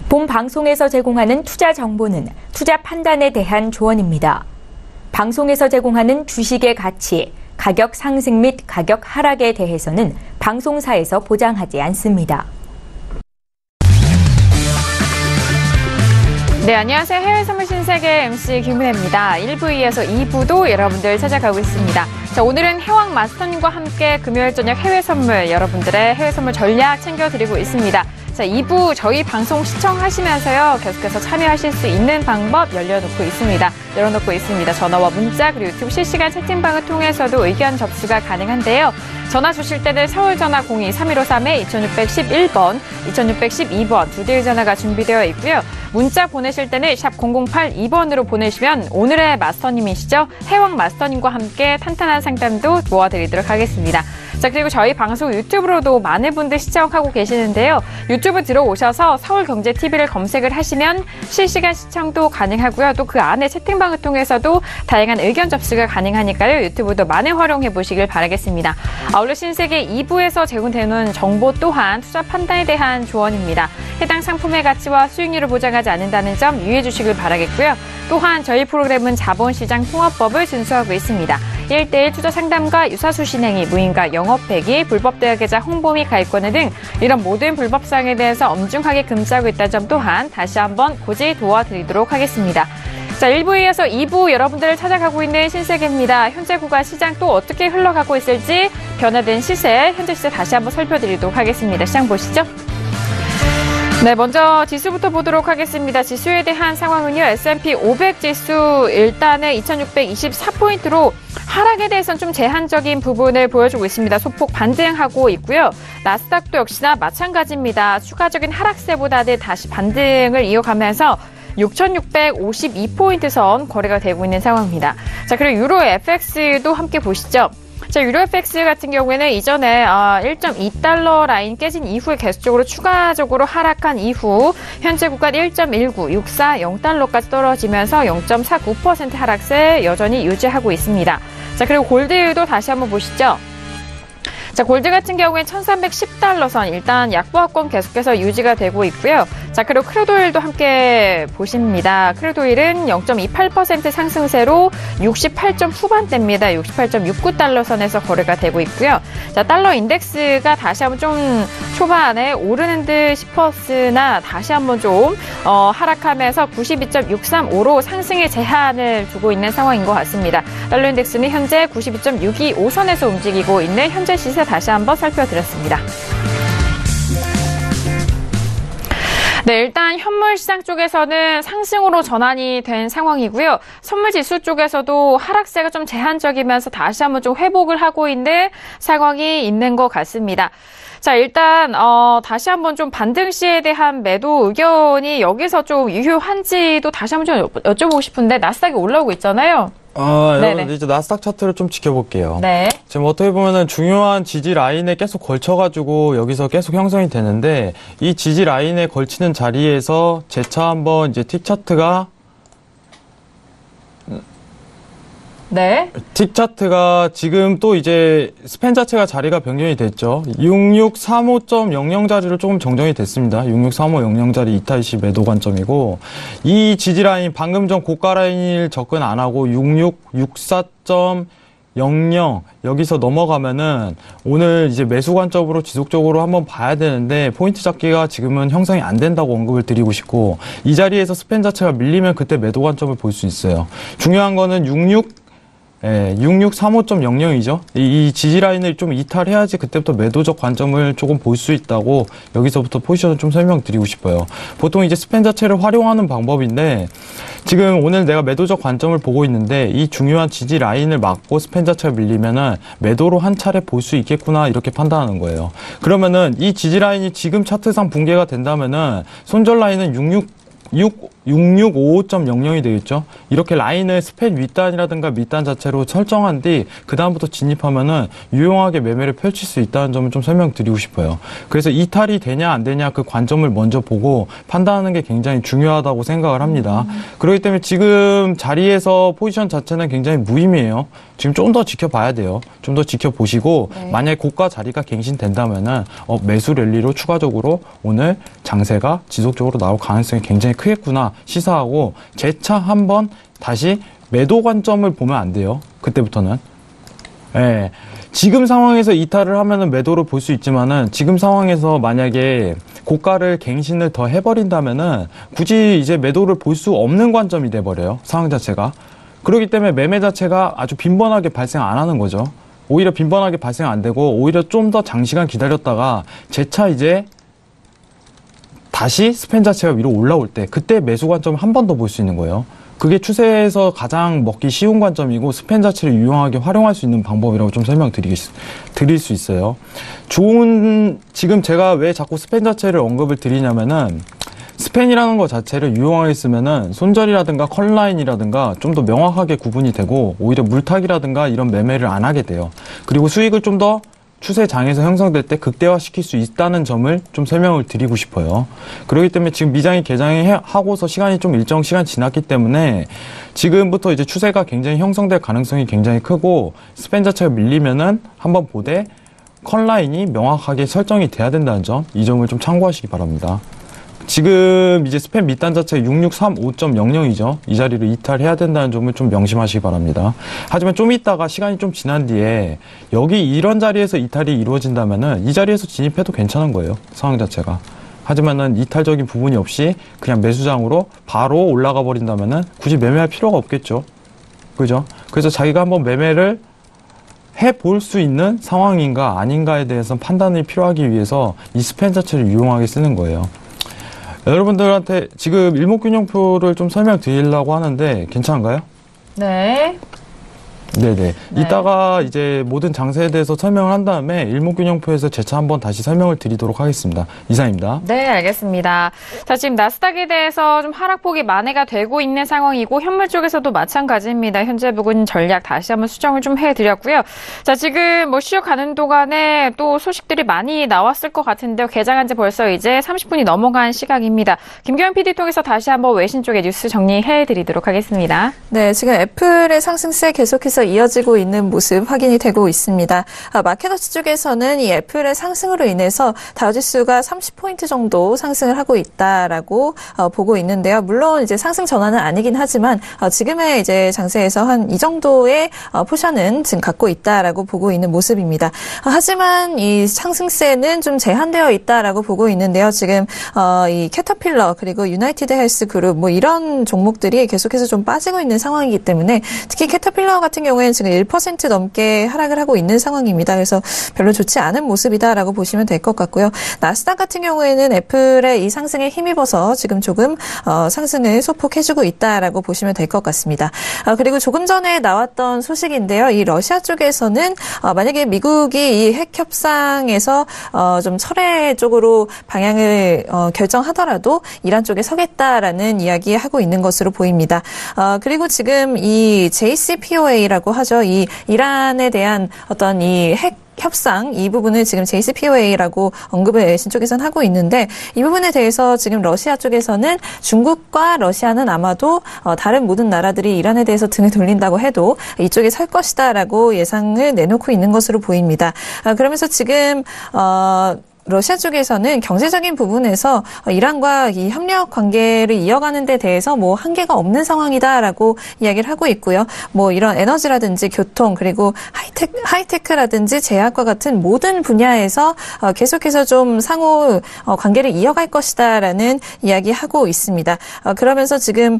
본 방송에서 제공하는 투자 정보는 투자 판단에 대한 조언입니다. 방송에서 제공하는 주식의 가치, 가격 상승 및 가격 하락에 대해서는 방송사에서 보장하지 않습니다. 네, 안녕하세요. 해외 선물 신세계 MC 김은혜입니다. 1부 이어서 2부도 여러분들 찾아가고 있습니다. 자, 오늘은 해왕 마스터님과 함께 금요일 저녁 해외 선물, 여러분들의 해외 선물 전략 챙겨드리고 있습니다. 자, 2부 저희 방송 시청하시면서요, 계속해서 참여하실 수 있는 방법 열어놓고 있습니다. 전화와 문자, 그리고 유튜브 실시간 채팅방을 통해서도 의견 접수가 가능한데요. 전화 주실 때는 서울 전화 02-3113-2611번, 2612번 두 대의 전화가 준비되어 있고요. 문자 보내실 때는 샵 0082번으로 보내시면 오늘의 마스터님이시죠. 해왕 마스터님과 함께 탄탄한 상담도 도와드리도록 하겠습니다. 자, 그리고 저희 방송 유튜브로도 많은 분들 시청하고 계시는데요. 유튜브 들어오셔서 서울경제TV를 검색을 하시면 실시간 시청도 가능하고요. 또 그 안에 채팅방을 통해서도 다양한 의견 접수가 가능하니까요. 유튜브도 많이 활용해 보시길 바라겠습니다. 아울러 신세계 2부에서 제공되는 정보 또한 투자 판단에 대한 조언입니다. 해당 상품의 가치와 수익률을 보장하지 않는다는 점 유의해 주시길 바라겠고요. 또한 저희 프로그램은 자본시장 통합법을 준수하고 있습니다. 1:1 투자 상담과 유사수 신행위, 무인가 영업폐기, 불법 대여계좌 홍보 및 가입권을 등 이런 모든 불법사항에 대해서 엄중하게 금지하고 있다는 점 또한 다시 한번 고지 도와드리도록 하겠습니다. 자, 1부에 이어서 2부 여러분들을 찾아가고 있는 신세계입니다. 현재 구간 시장 또 어떻게 흘러가고 있을지 변화된 시세, 현재 시세 다시 한번 살펴드리도록 하겠습니다. 시장 보시죠. 네, 먼저 지수부터 보도록 하겠습니다. 지수에 대한 상황은요. S&P 500 지수 일단은 2624포인트로 하락에 대해서는 좀 제한적인 부분을 보여주고 있습니다. 소폭 반등하고 있고요. 나스닥도 역시나 마찬가지입니다. 추가적인 하락세보다는 다시 반등을 이어가면서 6,652포인트 선 거래가 되고 있는 상황입니다. 자, 그리고 유로 FX도 함께 보시죠. 자, 유로 FX 같은 경우에는 이전에 1.2달러 라인 깨진 이후에 계속적으로 추가적으로 하락한 이후 현재 구간 1.19640달러까지 떨어지면서 0.49% 하락세 여전히 유지하고 있습니다. 자, 그리고 골드도 다시 한번 보시죠. 자, 골드 같은 경우엔 1310달러 선 일단 약보합권 계속해서 유지가 되고 있고요. 자, 그리고 크루드오일도 함께 보십니다. 크루드오일은 0.28% 상승세로 68점 후반대입니다. 68.69달러 선에서 거래가 되고 있고요. 자, 달러 인덱스가 다시 한번 좀 초반에 오르는 듯 싶었으나 다시 한번 좀 하락하면서 92.635로 상승의 제한을 두고 있는 상황인 것 같습니다. 달러 인덱스는 현재 92.625선에서 움직이고 있는 현재 시세 다시 한번 살펴드렸습니다. 네, 일단 현물 시장 쪽에서는 상승으로 전환이 된 상황이고요. 선물 지수 쪽에서도 하락세가 좀 제한적이면서 다시 한번 좀 회복을 하고 있는 상황이 있는 것 같습니다. 자, 일단 다시 한번 좀 반등 시에 대한 매도 의견이 여기서 좀 유효한지도 다시 한번 좀 여쭤보고 싶은데 나스닥이 올라오고 있잖아요. 여러분 이제 나스닥 차트를 좀 지켜볼게요. 네. 지금 어떻게 보면은 중요한 지지 라인에 계속 걸쳐가지고 여기서 계속 형성이 되는데 이 지지 라인에 걸치는 자리에서 재차 한번 이제 틱 차트가 틱 차트가 지금 또 이제 스팬 자체가 자리가 변경이 됐죠. 6635.00 자리로 조금 정정이 됐습니다. 6635.00 자리 2타이시 매도 관점이고 이 지지 라인 방금 전 고가 라인을 접근 안 하고 6664.00 여기서 넘어가면은 오늘 이제 매수 관점으로 지속적으로 한번 봐야 되는데 포인트 잡기가 지금은 형성이 안 된다고 언급을 드리고 싶고 이 자리에서 스팬 자체가 밀리면 그때 매도 관점을 볼 수 있어요. 중요한 거는 6635.00이죠. 이 지지 라인을 좀 이탈해야지 그때부터 매도적 관점을 조금 볼 수 있다고 여기서부터 포지션을 좀 설명드리고 싶어요. 보통 이제 스팬 자체를 활용하는 방법인데 지금 오늘 내가 매도적 관점을 보고 있는데 이 중요한 지지 라인을 막고 스팬 자체가 밀리면은 매도로 한 차례 볼 수 있겠구나 이렇게 판단하는 거예요. 그러면은 이 지지 라인이 지금 차트상 붕괴가 된다면은 손절 라인은 6655.00이 되겠죠. 이렇게 라인을 스팬 윗단이라든가 밑단 자체로 설정한 뒤 그 다음부터 진입하면은 유용하게 매매를 펼칠 수 있다는 점을 좀 설명드리고 싶어요. 그래서 이탈이 되냐 안 되냐 그 관점을 먼저 보고 판단하는 게 굉장히 중요하다고 생각을 합니다. 그렇기 때문에 지금 자리에서 포지션 자체는 굉장히 무의미해요. 지금 좀 더 지켜봐야 돼요. 좀 더 지켜보시고 만약에 고가 자리가 갱신된다면은 매수 랠리로 추가적으로 오늘 장세가 지속적으로 나올 가능성이 굉장히 크겠구나 시사하고 재차 한번 다시 매도 관점을 보면 안 돼요. 그때부터는. 예. 지금 상황에서 이탈을 하면은 매도를 볼 수 있지만은 지금 상황에서 만약에 고가를 갱신을 더 해버린다면은 굳이 이제 매도를 볼 수 없는 관점이 돼버려요. 상황 자체가. 그렇기 때문에 매매 자체가 아주 빈번하게 발생 안 하는 거죠. 오히려 빈번하게 발생 안 되고 오히려 좀 더 장시간 기다렸다가 재차 이제 다시 스팬 자체가 위로 올라올 때 그때 매수 관점을 한 번 더 볼 수 있는 거예요. 그게 추세에서 가장 먹기 쉬운 관점이고 스팬 자체를 유용하게 활용할 수 있는 방법이라고 좀 드릴 수 있어요. 지금 제가 왜 자꾸 스팬 자체를 언급을 드리냐면은 스팬이라는 것 자체를 유용하게 쓰면은 손절이라든가 컬라인이라든가 좀 더 명확하게 구분이 되고 오히려 물타기라든가 이런 매매를 안 하게 돼요. 그리고 수익을 좀 더 추세 장에서 형성될 때 극대화시킬 수 있다는 점을 좀 설명을 드리고 싶어요. 그렇기 때문에 지금 미장이 개장하고서 시간이 좀 일정 시간 지났기 때문에 지금부터 이제 추세가 굉장히 형성될 가능성이 굉장히 크고 스팬 자체가 밀리면은 한번 보되 컬라인이 명확하게 설정이 돼야 된다는 점, 이 점을 좀 참고하시기 바랍니다. 지금 이제 스팬 밑단 자체가 6635.00이죠. 이 자리를 이탈해야 된다는 점을 좀 명심하시기 바랍니다. 하지만 좀 이따가 시간이 좀 지난 뒤에 여기 이런 자리에서 이탈이 이루어진다면은 이 자리에서 진입해도 괜찮은 거예요. 상황 자체가. 하지만은 이탈적인 부분이 없이 그냥 매수장으로 바로 올라가 버린다면은 굳이 매매할 필요가 없겠죠. 그죠? 그래서 자기가 한번 매매를 해볼 수 있는 상황인가 아닌가에 대해서 판단이 필요하기 위해서 이 스팬 자체를 유용하게 쓰는 거예요. 여러분들한테 지금 일목균형표를 좀 설명드리려고 하는데 괜찮은가요? 네. 네네. 이따가 이제 모든 장세에 대해서 설명을 한 다음에 일목균형표에서 재차 한번 다시 설명을 드리도록 하겠습니다. 이상입니다. 네, 알겠습니다. 자, 지금 나스닥에 대해서 좀 하락폭이 만회가 되고 있는 상황이고 현물 쪽에서도 마찬가지입니다. 현재 부근 전략 다시 한번 수정을 좀 해드렸고요. 자, 지금 뭐 쉬어가는 동안에 또 소식들이 많이 나왔을 것 같은데요. 개장한 지 벌써 이제 30분이 넘어간 시각입니다. 김경현 PD 통해서 다시 한번 외신 쪽의 뉴스 정리해드리도록 하겠습니다. 네, 지금 애플의 상승세 계속해서 이어지고 있는 모습 확인이 되고 있습니다. 마켓워치 쪽에서는 이 애플의 상승으로 인해서 다우지수가 30포인트 정도 상승을 하고 있다라고 보고 있는데요. 물론 이제 상승 전환은 아니긴 하지만 지금의 이제 장세에서 한 이 정도의 포션은 지금 갖고 있다라고 보고 있는 모습입니다. 하지만 이 상승세는 좀 제한되어 있다라고 보고 있는데요. 지금 이 캐터필러 그리고 유나이티드 헬스 그룹 뭐 이런 종목들이 계속해서 좀 빠지고 있는 상황이기 때문에 특히 캐터필러 같은 경우에는 지금 1% 넘게 하락을 하고 있는 상황입니다. 그래서 별로 좋지 않은 모습이다라고 보시면 될 것 같고요. 나스닥 같은 경우에는 애플의 이 상승에 힘입어서 지금 조금 상승을 소폭해주고 있다라고 보시면 될 것 같습니다. 그리고 조금 전에 나왔던 소식인데요. 이 러시아 쪽에서는 만약에 미국이 이 핵 협상에서 좀 철회 쪽으로 방향을 결정하더라도 이란 쪽에 서겠다라는 이야기하고 있는 것으로 보입니다. 그리고 지금 이 JCPOA라고 하죠. 이 이란에 대한 어떤 이 핵 협상 이 부분을 지금 JCPOA라고 언급을 외신 쪽에서는 하고 있는데 이 부분에 대해서 지금 러시아 쪽에서는 중국과 러시아는 아마도 다른 모든 나라들이 이란에 대해서 등을 돌린다고 해도 이쪽에 설 것이다라고 예상을 내놓고 있는 것으로 보입니다. 그러면서 지금 러시아 쪽에서는 경제적인 부분에서 이란과 이 협력 관계를 이어가는 데 대해서 뭐 한계가 없는 상황이다라고 이야기를 하고 있고요. 뭐 이런 에너지라든지 교통 그리고 하이테크라든지 제약과 같은 모든 분야에서 계속해서 좀 상호 관계를 이어갈 것이다라는 이야기하고 있습니다. 그러면서 지금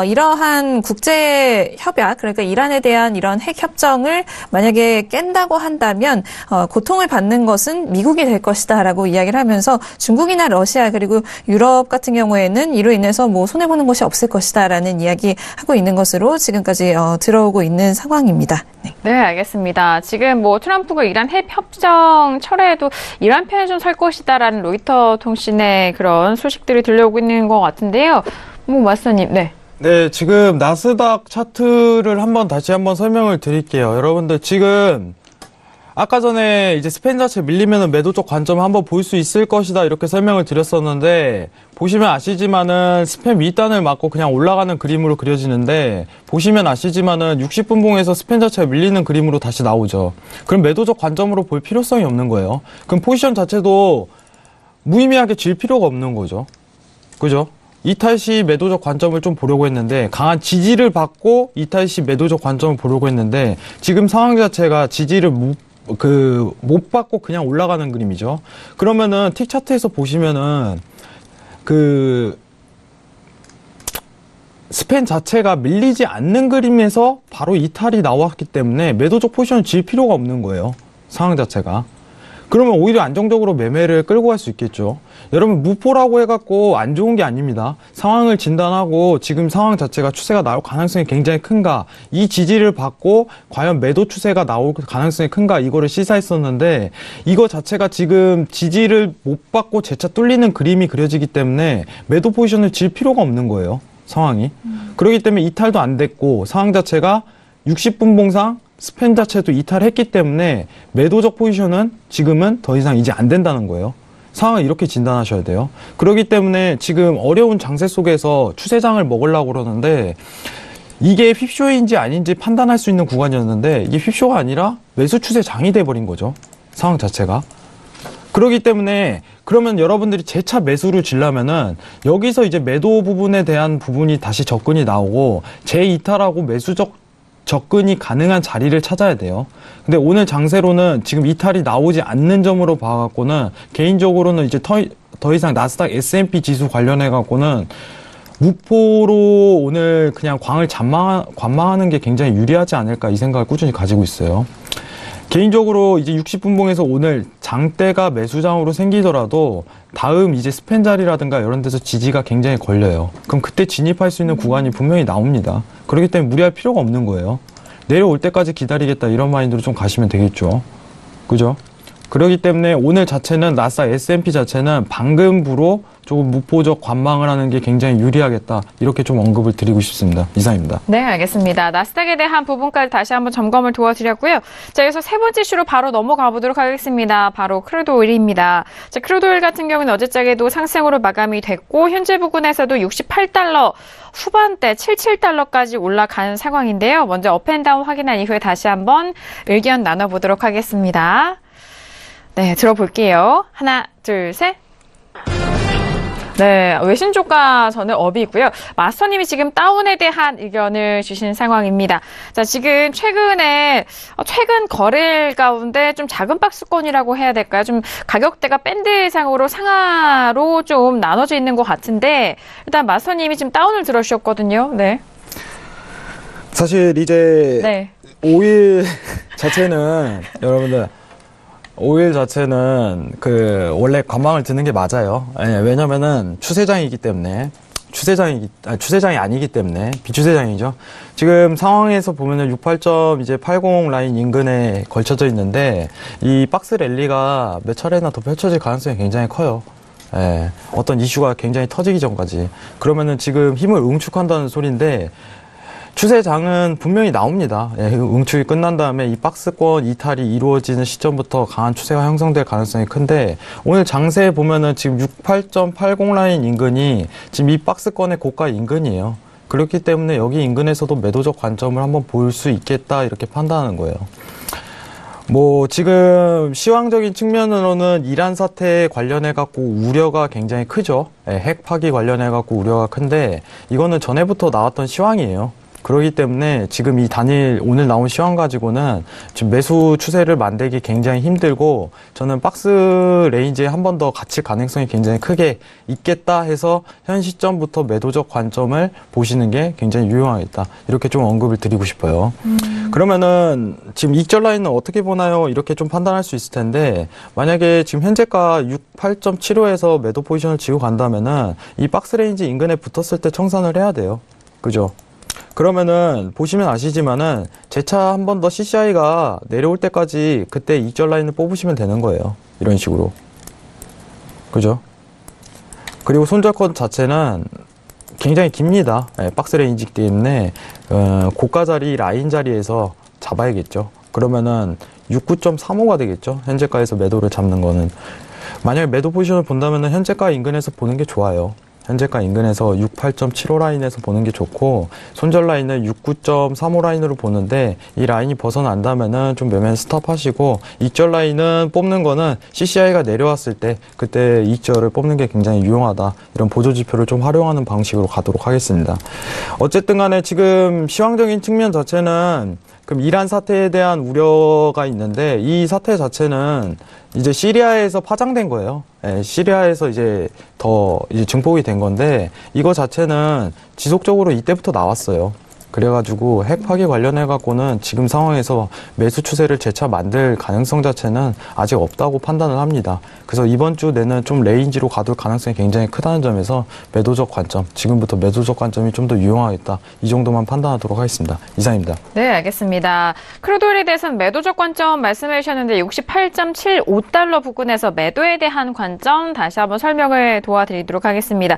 이러한 국제 협약 그러니까 이란에 대한 이런 핵 협정을 만약에 깬다고 한다면 고통을 받는 것은 미국이 될 것이다. 라고 이야기를 하면서 중국이나 러시아 그리고 유럽 같은 경우에는 이로 인해서 뭐 손해보는 것이 없을 것이다라는 이야기하고 있는 것으로 지금까지 들어오고 있는 상황입니다. 네, 알겠습니다. 지금 뭐 트럼프가 이란 핵 협정 철회에도 이란 편에 좀 설 것이다라는 로이터 통신의 그런 소식들이 들려오고 있는 것 같은데요. 마스터님, 네. 네, 지금 나스닥 차트를 다시 한번 설명을 드릴게요. 여러분들 지금 아까 전에 이제 스팬 자체 밀리면은 매도적 관점을 한번 볼 수 있을 것이다 이렇게 설명을 드렸었는데, 보시면 아시지만은 스팬 윗단을 맞고 그냥 올라가는 그림으로 그려지는데, 보시면 아시지만은 60분봉에서 스팬 자체가 밀리는 그림으로 다시 나오죠. 그럼 매도적 관점으로 볼 필요성이 없는 거예요. 그럼 포지션 자체도 무의미하게 질 필요가 없는 거죠. 그죠? 이탈 시 매도적 관점을 좀 보려고 했는데, 강한 지지를 받고 이탈 시 매도적 관점을 보려고 했는데, 지금 상황 자체가 지지를 못 받고 그냥 올라가는 그림이죠. 그러면은 틱 차트에서 보시면은 스팬 자체가 밀리지 않는 그림에서 바로 이탈이 나왔기 때문에 매도적 포지션을 질 필요가 없는 거예요. 상황 자체가. 그러면 오히려 안정적으로 매매를 끌고 갈 수 있겠죠. 여러분, 무포라고 해갖고 안 좋은 게 아닙니다. 상황을 진단하고 지금 상황 자체가 추세가 나올 가능성이 굉장히 큰가, 이 지지를 받고 과연 매도 추세가 나올 가능성이 큰가, 이거를 시사했었는데, 이거 자체가 지금 지지를 못 받고 재차 뚫리는 그림이 그려지기 때문에 매도 포지션을 질 필요가 없는 거예요, 상황이. 그렇기 때문에 이탈도 안 됐고, 상황 자체가 60분 봉상 스팬 자체도 이탈했기 때문에 매도적 포지션은 지금은 더 이상 이제 안 된다는 거예요. 상황을 이렇게 진단하셔야 돼요. 그렇기 때문에 지금 어려운 장세 속에서 추세장을 먹으려고 그러는데, 이게 휩쇼인지 아닌지 판단할 수 있는 구간이었는데, 이게 휩쇼가 아니라 매수 추세장이 돼버린 거죠, 상황 자체가. 그렇기 때문에 그러면 여러분들이 재차 매수를 지려면은 여기서 이제 매도 부분에 대한 부분이 다시 접근이 나오고, 재이탈하고 매수적 접근이 가능한 자리를 찾아야 돼요. 근데 오늘 장세로는 지금 이탈이 나오지 않는 점으로 봐갖고는, 개인적으로는 이제 더 이상 나스닥 S&P 지수 관련해갖고는 무포로 오늘 그냥 광을 관망하는 게 굉장히 유리하지 않을까, 이 생각을 꾸준히 가지고 있어요. 개인적으로 이제 60분봉에서 오늘 장대가 매수장으로 생기더라도 다음 이제 스팬 자리라든가 이런 데서 지지가 굉장히 걸려요. 그럼 그때 진입할 수 있는 구간이 분명히 나옵니다. 그렇기 때문에 무리할 필요가 없는 거예요. 내려올 때까지 기다리겠다, 이런 마인드로 좀 가시면 되겠죠. 그죠? 그렇기 때문에 오늘 자체는 나스닥 S&P 자체는 방금부로 조금 무포적 관망을 하는 게 굉장히 유리하겠다, 이렇게 좀 언급을 드리고 싶습니다. 이상입니다. 네, 알겠습니다. 나스닥에 대한 부분까지 다시 한번 점검을 도와드렸고요. 자, 여기서 세 번째 이슈로 바로 넘어가 보도록 하겠습니다. 바로 크루드 오일입니다. 자, 크루드 오일 같은 경우는 어제장에도 상승으로 마감이 됐고, 현재 부근에서도 68달러 후반대 77달러까지 올라간 상황인데요. 먼저 업앤다운 확인한 이후에 다시 한번 의견 나눠보도록 하겠습니다. 네, 들어볼게요. 하나, 둘, 셋. 네, 외신 쪽과 저는 업이고요. 마스터님이 지금 다운에 대한 의견을 주신 상황입니다. 자, 지금 최근 거래일 가운데 좀 작은 박스권이라고 해야 될까요? 좀 가격대가 밴드상으로 상하로 좀 나눠져 있는 것 같은데, 일단 마스터님이 지금 다운을 들어주셨거든요. 네. 사실 이제 네. 오일 자체는 여러분들, 오일 자체는 원래 관망을 드는 게 맞아요. 왜냐면은 추세장이기 때문에, 추세장이 아니기 때문에 비추세장이죠. 지금 상황에서 보면은 68.80 라인 인근에 걸쳐져 있는데, 이 박스 랠리가 몇 차례나 더 펼쳐질 가능성이 굉장히 커요. 어떤 이슈가 굉장히 터지기 전까지. 그러면은 지금 힘을 응축한다는 소리인데, 추세장은 분명히 나옵니다. 응축이 끝난 다음에 이 박스권 이탈이 이루어지는 시점부터 강한 추세가 형성될 가능성이 큰데, 오늘 장세에 보면은 지금 68.80 라인 인근이 지금 이 박스권의 고가 인근이에요. 그렇기 때문에 여기 인근에서도 매도적 관점을 한번 볼 수 있겠다, 이렇게 판단하는 거예요. 지금 시황적인 측면으로는 이란 사태 관련해갖고 우려가 굉장히 크죠. 핵 파기 관련해갖고 우려가 큰데, 이거는 전에부터 나왔던 시황이에요. 그렇기 때문에 지금 이 단일 오늘 나온 시황 가지고는 지금 매수 추세를 만들기 굉장히 힘들고, 저는 박스 레인지에 한 번 더 갇힐 가능성이 굉장히 크게 있겠다 해서 현 시점부터 매도적 관점을 보시는 게 굉장히 유용하겠다, 이렇게 좀 언급을 드리고 싶어요. 그러면은 지금 익절 라인은 어떻게 보나요? 이렇게 좀 판단할 수 있을 텐데, 만약에 지금 현재가 68.75에서 매도 포지션을 쥐고 간다면은 이 박스 레인지 인근에 붙었을 때 청산을 해야 돼요. 그죠? 그러면은 보시면 아시지만은 재차 한 번 더 CCI가 내려올 때까지 그때 익절 라인을 뽑으시면 되는 거예요. 이런 식으로. 그죠? 그리고 손절권 자체는 굉장히 깁니다. 박스 레인지 때문에 고가 자리, 라인 자리에서 잡아야겠죠. 그러면은 69.35가 되겠죠. 현재가에서 매도를 잡는 거는. 만약에 매도 포지션을 본다면은 현재가 인근에서 보는 게 좋아요. 현재가 인근에서 68.75 라인에서 보는 게 좋고, 손절 라인을 69.35 라인으로 보는데, 이 라인이 벗어난다면은 좀 매매 스톱하시고, 익절 라인은 뽑는 거는 CCI가 내려왔을 때 그때 익절을 뽑는 게 굉장히 유용하다, 이런 보조 지표를 좀 활용하는 방식으로 가도록 하겠습니다. 어쨌든 간에 지금 시황적인 측면 자체는 그럼 이란 사태에 대한 우려가 있는데, 이 사태 자체는 이제 시리아에서 파장된 거예요. 시리아에서 이제 더 이제 증폭이 된 건데, 이거 자체는 지속적으로 이때부터 나왔어요. 그래가지고 핵 파기 관련해갖고는 지금 상황에서 매수 추세를 재차 만들 가능성 자체는 아직 없다고 판단을 합니다. 그래서 이번 주 내는 좀 레인지로 가둘 가능성이 굉장히 크다는 점에서 매도적 관점, 지금부터 매도적 관점이 좀 더 유용하겠다, 이 정도만 판단하도록 하겠습니다. 이상입니다. 네, 알겠습니다. 크루드오일에 대해서는 매도적 관점 말씀해 주셨는데 68.75달러 부근에서 매도에 대한 관점 다시 한번 설명을 도와드리도록 하겠습니다.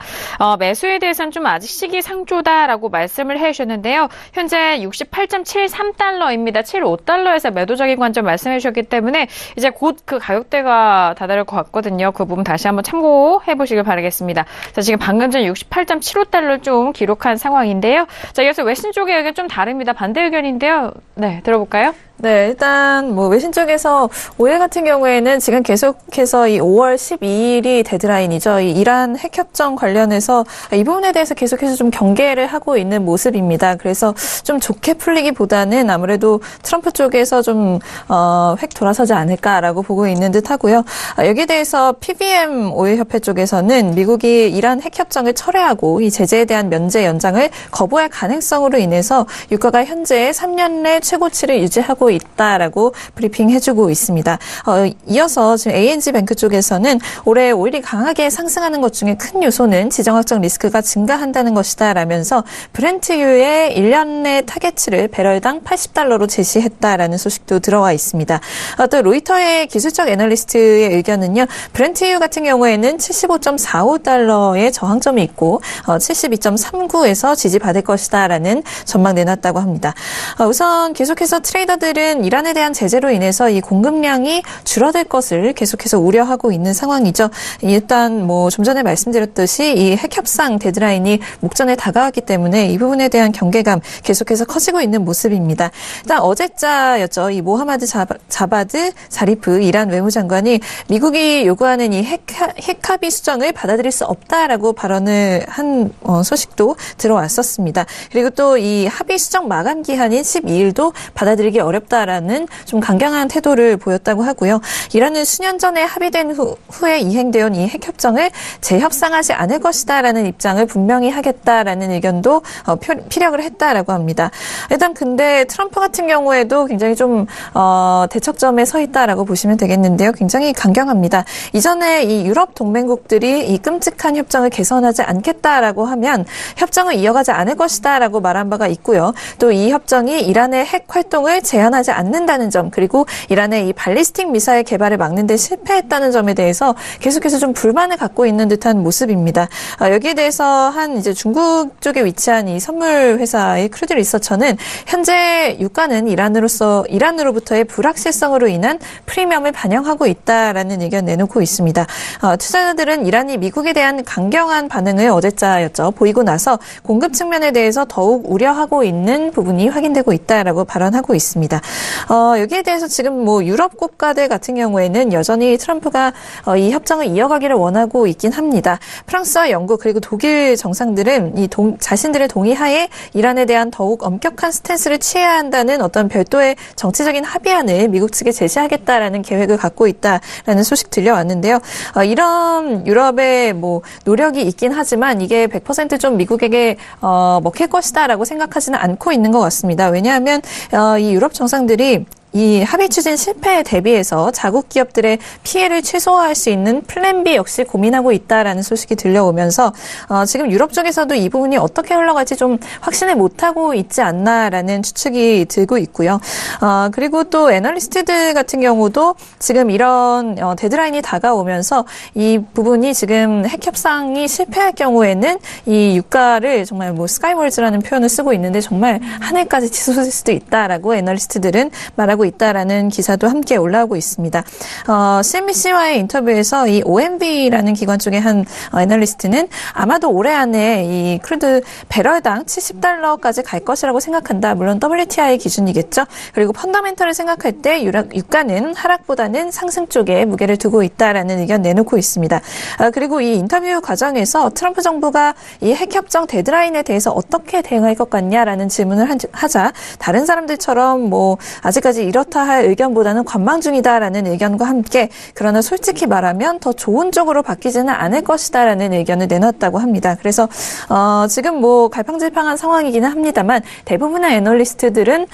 매수에 대해서는 좀 아직 시기상조다라고 말씀을 해주셨는데요. 현재 68.73달러입니다. 75달러에서 매도적인 관점 말씀해 주셨기 때문에 이제 곧 그 가격대가 다다를 것 같거든요. 그 부분 다시 한번 참고해 보시길 바라겠습니다. 자, 지금 방금 전 68.75달러를 좀 기록한 상황인데요. 자, 이어서 외신 쪽의 의견 좀 다릅니다. 반대 의견인데요. 네, 들어볼까요? 네, 일단 뭐 외신 쪽에서 오일 같은 경우에는 지금 계속해서 이 5월 12일이 데드라인이죠. 이 이란 핵협정 관련해서 이 부분에 대해서 계속해서 좀 경계를 하고 있는 모습입니다. 그래서 좀 좋게 풀리기보다는 아무래도 트럼프 쪽에서 좀 획 돌아서지 않을까라고 보고 있는 듯하고요. 여기에 대해서 PBM 오일협회 쪽에서는 미국이 이란 핵협정을 철회하고 이 제재에 대한 면제 연장을 거부할 가능성으로 인해서 유가가 현재 3년 내 최고치를 유지하고 있다라고 브리핑해주고 있습니다. 이어서 지금 A&G 뱅크 쪽에서는 올해 오일이 강하게 상승하는 것 중에 큰 요소는 지정학적 리스크가 증가한다는 것이다라면서 브렌트유의 1년 내 타겟치를 배럴당 $80로 제시했다라는 소식도 들어와 있습니다. 또 로이터의 기술적 애널리스트의 의견은요, 브렌트유 같은 경우에는 75.45달러의 저항점이 있고 72.39에서 지지받을 것이다라는 전망 내놨다고 합니다. 우선 계속해서 트레이더들은 이란에 대한 제재로 인해서 이 공급량이 줄어들 것을 계속해서 우려하고 있는 상황이죠. 일단 뭐 좀 전에 말씀드렸듯이 이 핵협상 데드라인이 목전에 다가왔기 때문에 이 부분에 대한 경계감 계속해서 커지고 있는 모습입니다. 일단 어제자였죠. 이 모하마드 자바드 자리프 이란 외무장관이 미국이 요구하는 이 핵합의 수정을 받아들일 수 없다라고 발언을 한 소식도 들어왔었습니다. 그리고 또 이 합의 수정 마감 기한인 12일도 받아들이기 어렵다라는 좀 강경한 태도를 보였다고 하고요. 이란은 수년 전에 합의된 후에 이행되어 온 이 핵협정을 재협상하지 않을 것이다라는 입장을 분명히 하겠다라는 의견도 피력을 했다라고 합니다. 일단 근데 트럼프 같은 경우에도 굉장히 좀 대척점에 서 있다라고 보시면 되겠는데요. 굉장히 강경합니다. 이전에 이 유럽 동맹국들이 이 끔찍한 협정을 개선하지 않겠다라고 하면 협정을 이어가지 않을 것이다라고 말한 바가 있고요. 또 이 협정이 이란의 핵 활동을 제한하지 않는다는 점, 그리고 이란의 이 발리스틱 미사일 개발을 막는 데 실패했다는 점에 대해서 계속해서 좀 불만을 갖고 있는 듯한 모습입니다. 여기에 대해서 한 이제 중국 쪽에 위치한 이 선물 회사의 크루드 리서처는 현재 유가는 이란으로부터의 불확실성으로 인한 프리미엄을 반영하고 있다라는 의견 내놓고 있습니다. 투자자들은 이란이 미국에 대한 강경한 반응을 어제자였죠. 보이고 나서 공급 측면에 대해서 더욱 우려하고 있는 부분이 확인되고 있다라고 발언하고 있습니다. 여기에 대해서 지금 뭐 유럽 국가들 같은 경우에는 여전히 트럼프가 이 협정을 이어가기를 원하고 있긴 합니다. 프랑스와 영국 그리고 독일 정상들은 자신들의 동의하에 이란에 대한 더욱 엄격한 스탠스를 취해야 한다는 어떤 별도의 정치적인 합의안을 미국 측에 제시하겠다라는 계획을 갖고 있다라는 소식 들려왔는데요. 이런 유럽의 뭐 노력이 있긴 하지만 이게 100% 좀 미국에게 먹힐 것이다라고 생각하지는 않고 있는 것 같습니다. 왜냐하면 이 유럽 정상들이 이 합의 추진 실패에 대비해서 자국 기업들의 피해를 최소화할 수 있는 플랜 B 역시 고민하고 있다라는 소식이 들려오면서 지금 유럽 쪽에서도 이 부분이 어떻게 흘러갈지 좀 확신을 못하고 있지 않나라는 추측이 들고 있고요. 그리고 또 애널리스트들 같은 경우도 지금 이런 데드라인이 다가오면서 이 부분이 지금 핵 협상이 실패할 경우에는 이 유가를 정말 뭐 스카이월즈라는 표현을 쓰고 있는데 정말 하늘까지 치솟을 수도 있다라고 애널리스트들은 말하고 있다라는 기사도 함께 올라오고 있습니다. CNBC와의 인터뷰에서 이 OMV라는 기관 쪽의 한 애널리스트는 아마도 올해 안에 이 크루드 배럴당 $70까지 갈 것이라고 생각한다. 물론 WTI 기준이겠죠. 그리고 펀더멘털을 생각할 때 유가는 하락보다는 상승 쪽에 무게를 두고 있다라는 의견 내놓고 있습니다. 그리고 이 인터뷰 과정에서 트럼프 정부가 이 핵협정 데드라인에 대해서 어떻게 대응할 것 같냐라는 질문을 하자 다른 사람들처럼 뭐 아직까지 이렇다 할 의견보다는 관망 중이다라는 의견과 함께 그러나 솔직히 말하면 더 좋은 쪽으로 바뀌지는 않을 것이다라는 의견을 내놨다고 합니다. 그래서 지금 뭐 갈팡질팡한 상황이기는 합니다만 대부분의 애널리스트들은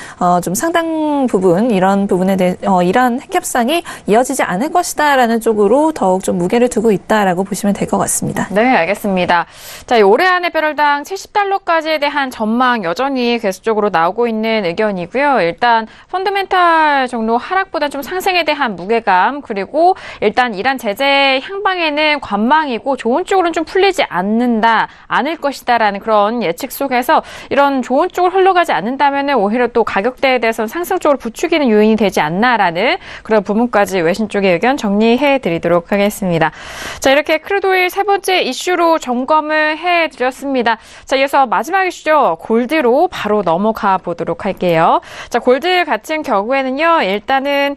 좀 상당 부분 이런 부분에 대해 이런 핵협상이 이어지지 않을 것이다라는 쪽으로 더욱 좀 무게를 두고 있다라고 보시면 될 것 같습니다. 네, 알겠습니다. 자, 올해 안에 배럴당 $70까지에 대한 전망 여전히 계속적으로 나오고 있는 의견이고요. 일단 펀더멘탈 정도 하락보다 좀 상승에 대한 무게감, 그리고 일단 이란 제재 향방에는 관망이고 좋은 쪽으로는 좀 풀리지 않을 것이다라는 그런 예측 속에서 이런 좋은 쪽으로 흘러가지 않는다면 오히려 또 가격대에 대해서는 상승 쪽으로 부추기는 요인이 되지 않나라는 그런 부분까지 외신 쪽의 의견 정리해 드리도록 하겠습니다. 자, 이렇게 크루드오일 세 번째 이슈로 점검을 해 드렸습니다. 자, 이어서 마지막 이슈죠. 골드로 바로 넘어가 보도록 할게요. 자, 골드 같은 경우에는요, 일단은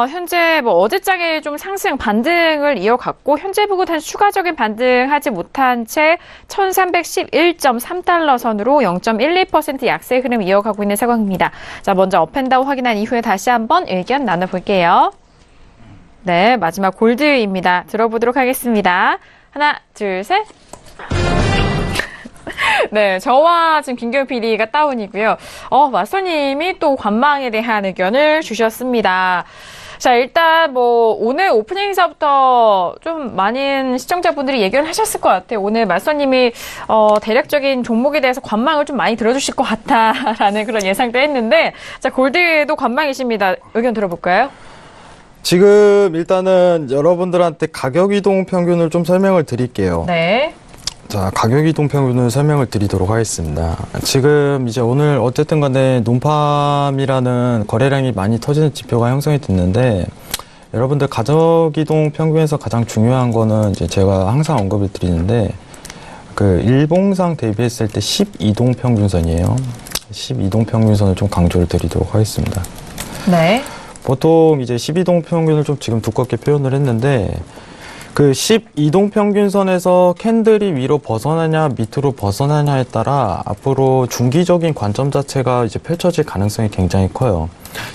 현재 뭐 어제장에 좀 상승 반등을 이어갔고 현재 부근 한 추가적인 반등하지 못한 채 1311.3달러 선으로 0.12% 약세 흐름 이어가고 있는 상황입니다. 자, 먼저 업앤다운 확인한 이후에 다시 한번 의견 나눠볼게요. 네, 마지막 골드입니다. 들어보도록 하겠습니다. 하나, 둘, 셋. 네, 저와 지금 김경희 PD가 다운이고요. 마스터님이 또 관망에 대한 의견을 주셨습니다. 자, 일단 뭐 오늘 오프닝 행사부터 좀 많은 시청자분들이 얘기를 하셨을 것 같아요. 오늘 마스터님이 대략적인 종목에 대해서 관망을 좀 많이 들어주실 것 같다라는 그런 예상도 했는데, 자, 골드도 관망이십니다. 의견 들어볼까요? 지금 일단은 여러분들한테 가격 이동 평균을 좀 설명을 드릴게요. 네. 자, 가격 이동 평균을 설명을 드리도록 하겠습니다. 지금 이제 오늘 어쨌든 간에 논팜이라는 거래량이 많이 터지는 지표가 형성이 됐는데, 여러분들 가격 이동 평균에서 가장 중요한 거는 이제 제가 항상 언급을 드리는데, 그 일봉상 대비했을 때 12동 평균선이에요. 12동 평균선을 좀 강조를 드리도록 하겠습니다. 네. 보통 이제 12동 평균을 좀 지금 두껍게 표현을 했는데, 그 12동 평균선에서 캔들이 위로 벗어나냐 밑으로 벗어나냐에 따라 앞으로 중기적인 관점 자체가 이제 펼쳐질 가능성이 굉장히 커요.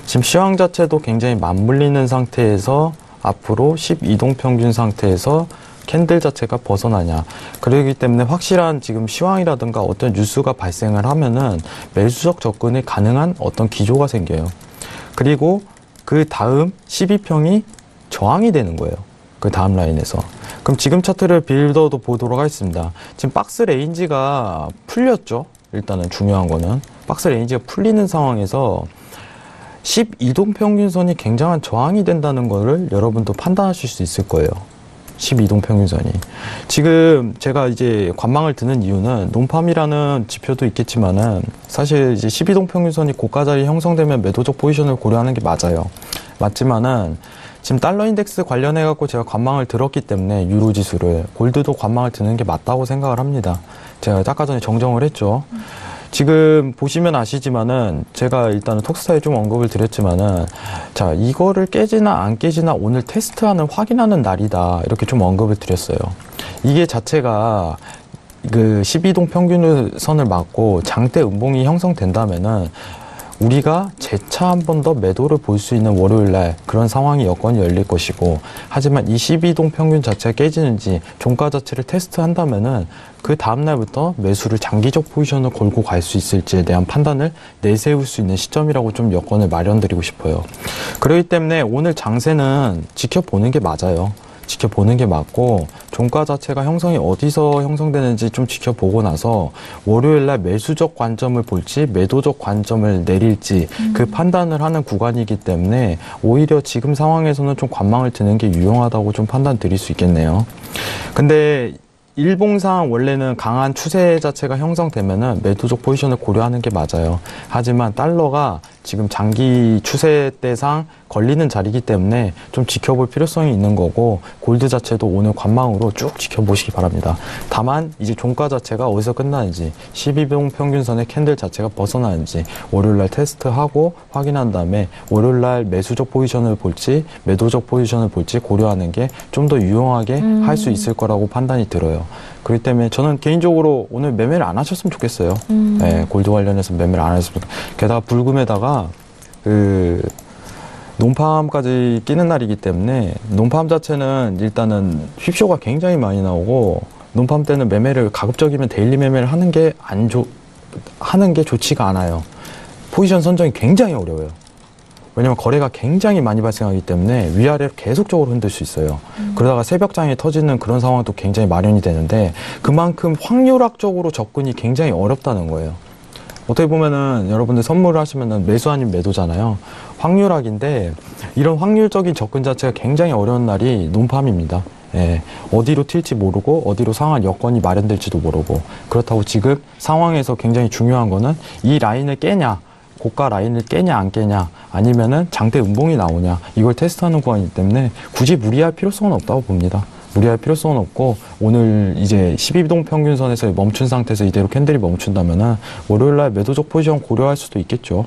지금 시황 자체도 굉장히 맞물리는 상태에서 앞으로 12동 평균 상태에서 캔들 자체가 벗어나냐. 그렇기 때문에 확실한 지금 시황이라든가 어떤 뉴스가 발생을 하면은 매수적 접근이 가능한 어떤 기조가 생겨요. 그리고 그 다음 12평이 저항이 되는 거예요. 그 다음 라인에서. 그럼 지금 차트를 빌더도 보도록 하겠습니다. 지금 박스 레인지가 풀렸죠. 일단은 중요한 거는 박스 레인지가 풀리는 상황에서 12동 평균선이 굉장한 저항이 된다는 거를 여러분도 판단하실 수 있을 거예요. 12동 평균선이. 지금 제가 이제 관망을 드는 이유는 논팜이라는 지표도 있겠지만은 사실 이제 12동 평균선이 고가 자리 형성되면 매도적 포지션을 고려하는 게 맞아요. 맞지만은 지금 달러 인덱스 관련해 갖고 제가 관망을 들었기 때문에 유로 지수를, 골드도 관망을 드는 게 맞다고 생각을 합니다. 제가 아까 전에 정정을 했죠. 지금 보시면 아시지만은 제가 일단은 톡스타에 좀 언급을 드렸지만은, 자, 이거를 깨지나 안 깨지나 오늘 테스트하는, 확인하는 날이다, 이렇게 좀 언급을 드렸어요. 이게 자체가 그 12동 평균선을 맞고 장대 음봉이 형성된다면은 우리가 재차 한 번 더 매도를 볼 수 있는 월요일 날 그런 상황이 여건이 열릴 것이고, 하지만 이 12동 평균 자체가 깨지는지 종가 자체를 테스트한다면은 그 다음 날부터 매수를 장기적 포지션을 걸고 갈 수 있을지에 대한 판단을 내세울 수 있는 시점이라고 좀 여건을 마련드리고 싶어요. 그렇기 때문에 오늘 장세는 지켜보는 게 맞아요. 지켜보는 게 맞고, 종가 자체가 형성이 어디서 형성되는지 좀 지켜보고 나서 월요일날 매수적 관점을 볼지 매도적 관점을 내릴지 그 판단을 하는 구간이기 때문에 오히려 지금 상황에서는 좀 관망을 드는 게 유용하다고 좀 판단 드릴 수 있겠네요. 근데 일봉상 원래는 강한 추세 자체가 형성되면은 매도적 포지션을 고려하는 게 맞아요. 하지만 달러가 지금 장기 추세 때상 걸리는 자리이기 때문에 좀 지켜볼 필요성이 있는 거고, 골드 자체도 오늘 관망으로 쭉 지켜보시기 바랍니다. 다만 이제 종가 자체가 어디서 끝나는지, 12동 평균선의 캔들 자체가 벗어나는지 월요일날 테스트하고 확인한 다음에 월요일날 매수적 포지션을 볼지 매도적 포지션을 볼지 고려하는 게 좀 더 유용하게 할 수 있을 거라고 판단이 들어요. 그렇기 때문에 저는 개인적으로 오늘 매매를 안 하셨으면 좋겠어요. 네, 골드 관련해서 매매를 안 하셨으면 좋겠어요. 게다가 불금에다가 논팜까지 끼는 날이기 때문에, 논팜 자체는 일단은 휩쇼가 굉장히 많이 나오고, 논팜 때는 매매를 가급적이면 데일리 매매를 하는 게 좋지가 않아요. 포지션 선정이 굉장히 어려워요. 왜냐면 거래가 굉장히 많이 발생하기 때문에 위아래로 계속적으로 흔들 수 있어요. 그러다가 새벽장에 터지는 그런 상황도 굉장히 마련이 되는데, 그만큼 확률학적으로 접근이 굉장히 어렵다는 거예요. 어떻게 보면은 여러분들 선물을 하시면은 매수 아닌 매도잖아요. 확률학인데, 이런 확률적인 접근 자체가 굉장히 어려운 날이 논팜입니다. 예, 어디로 튈지 모르고 어디로 상할 여건이 마련될지도 모르고, 그렇다고 지금 상황에서 굉장히 중요한 거는 이 라인을 깨냐, 고가 라인을 깨냐 안 깨냐, 아니면은 장대 음봉이 나오냐, 이걸 테스트하는 구간이기 때문에 굳이 무리할 필요성은 없다고 봅니다. 무리할 필요성은 없고, 오늘 이제 12동 평균선에서 멈춘 상태에서 이대로 캔들이 멈춘다면은 월요일날 매도적 포지션 고려할 수도 있겠죠.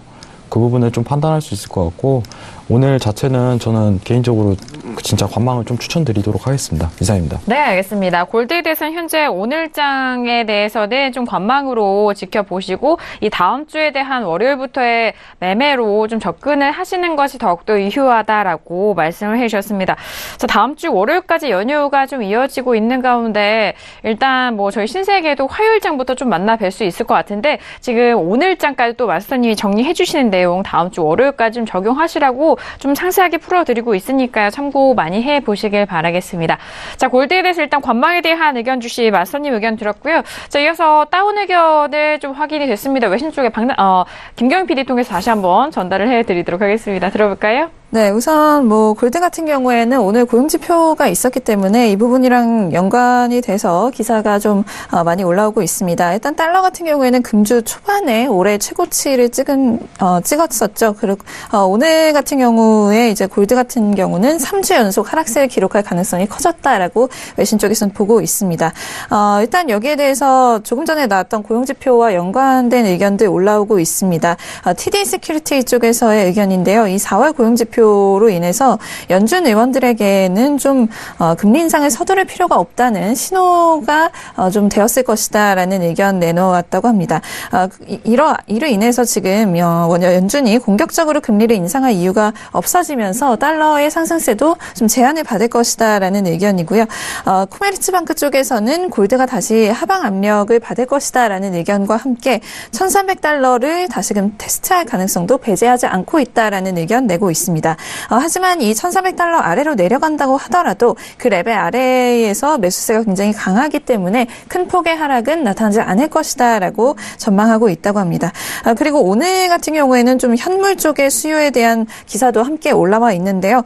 그 부분을 좀 판단할 수 있을 것 같고, 오늘 자체는 저는 개인적으로 진짜 관망을 좀 추천드리도록 하겠습니다. 이상입니다. 네, 알겠습니다. 골드에 대해서는 현재 오늘장에 대해서는 좀 관망으로 지켜보시고, 이 다음 주에 대한 월요일부터의 매매로 좀 접근을 하시는 것이 더욱더 유효하다라고 말씀을 해주셨습니다. 자, 다음 주 월요일까지 연휴가 좀 이어지고 있는 가운데, 일단 뭐 저희 신세계도 화요일장부터 좀 만나 뵐 수 있을 것 같은데, 지금 오늘장까지 또 마스터님이 정리해 주시는 내용 다음 주 월요일까지 좀 적용하시라고 좀 상세하게 풀어드리고 있으니까요. 참고 많이 해보시길 바라겠습니다. 자, 골드에 대해서 일단 관망에 대한 의견 주시 마스터님 의견 들었고요. 자, 이어서 다운 의견을 좀 확인이 됐습니다. 외신 쪽에 김경희 PD 통해서 다시 한번 전달을 해드리도록 하겠습니다. 들어볼까요? 네, 우선 골드 같은 경우에는 오늘 고용지표가 있었기 때문에 이 부분이랑 연관이 돼서 기사가 좀 많이 올라오고 있습니다. 일단 달러 같은 경우에는 금주 초반에 올해 최고치를 찍었었죠. 그리고 오늘 같은 경우에 이제 골드 같은 경우는 3주 연속 하락세를 기록할 가능성이 커졌다라고 외신 쪽에서는 보고 있습니다. 일단 여기에 대해서 조금 전에 나왔던 고용지표와 연관된 의견들 올라오고 있습니다. TD 세큐리티 쪽에서의 의견인데요. 이 4월 고용지표 로 인해서 연준 의원들에게는 좀 금리 인상을 서두를 필요가 없다는 신호가 좀 되었을 것이다라는 의견 내놓았다고 합니다. 이로 인해서 지금 연준이 공격적으로 금리를 인상할 이유가 없어지면서 달러의 상승세도 좀 제한을 받을 것이다라는 의견이고요. 코메르츠방크 쪽에서는 골드가 다시 하방 압력을 받을 것이다라는 의견과 함께 1,300달러를 다시금 테스트할 가능성도 배제하지 않고 있다라는 의견 내고 있습니다. 하지만 이 1,400달러 아래로 내려간다고 하더라도 그 레벨 아래에서 매수세가 굉장히 강하기 때문에 큰 폭의 하락은 나타나지 않을 것이다라고 전망하고 있다고 합니다. 그리고 오늘 같은 경우에는 좀 현물 쪽의 수요에 대한 기사도 함께 올라와 있는데요.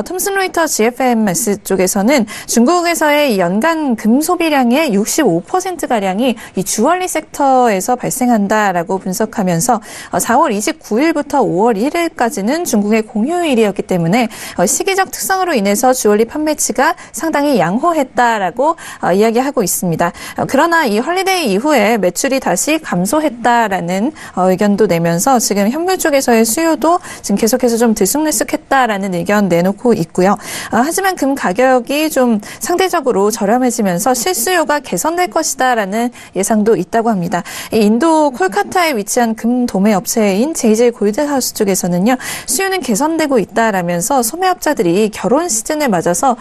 톰슨 로이터 GFMS 쪽에서는 중국에서의 이 연간 금 소비량의 65%가량이 이 주얼리 섹터에서 발생한다라고 분석하면서 4월 29일부터 5월 1일까지는 중국의 공휴일 금요일이었기 때문에 시기적 특성으로 인해서 주얼리 판매치가 상당히 양호했다라고 이야기하고 있습니다. 그러나 이 헐리데이 이후에 매출이 다시 감소했다라는 의견도 내면서 지금 현물 쪽에서의 수요도 지금 계속해서 좀 들쑥날쑥했다라는 의견 내놓고 있고요. 하지만 금 가격이 좀 상대적으로 저렴해지면서 실수요가 개선될 것이다라는 예상도 있다고 합니다. 이 인도 콜카타에 위치한 금 도매 업체인 JJ 골드하우스 쪽에서는요, 수요는 개선되고 있다라면서 소매업자들이 결혼 시즌을 맞아서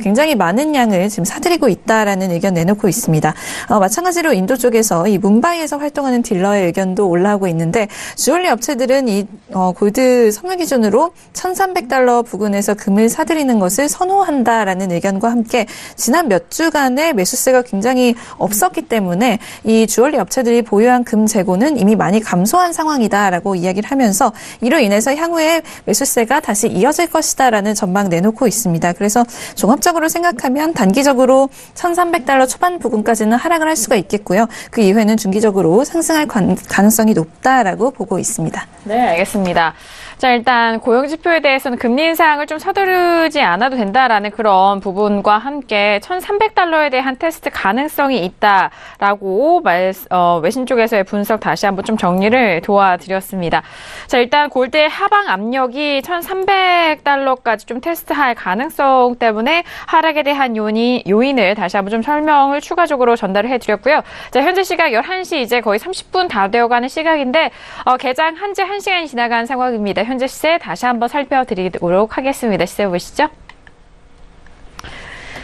굉장히 많은 양을 지금 사들이고 있다라는 의견 내놓고 있습니다. 마찬가지로 인도 쪽에서 이 뭄바이에서 활동하는 딜러의 의견도 올라오고 있는데, 주얼리 업체들은 이 골드 선물 기준으로 $1,300 부근에서 금을 사들이는 것을 선호한다라는 의견과 함께 지난 몇 주간의 매수세가 굉장히 없었기 때문에 이 주얼리 업체들이 보유한 금 재고는 이미 많이 감소한 상황이다라고 이야기를 하면서 이로 인해서 향후에 매수세가 다시 이어질 것이다라는 전망 내놓고 있습니다. 그래서 종합적으로 생각하면 단기적으로 $1,300 초반 부근까지는 하락을 할 수가 있겠고요. 그 이후에는 중기적으로 상승할 가능성이 높다라고 보고 있습니다. 네, 알겠습니다. 자, 일단 고용지표에 대해서는 금리 인상을 좀 서두르지 않아도 된다라는 그런 부분과 함께 $1,300에 대한 테스트 가능성이 있다라고 외신 쪽에서의 분석 다시 한번 좀 정리를 도와드렸습니다. 자, 일단 골드의 하방 압력이 $1,300까지 좀 테스트할 가능성 때문에 하락에 대한 요인을 다시 한번 좀 설명을 추가적으로 전달을 해드렸고요. 자, 현재 시각 11시 이제 거의 30분 다 되어가는 시각인데 개장 한지 1시간이 지나간 상황입니다. 현재 시세 다시 한번 살펴드리도록 하겠습니다. 시세 보시죠.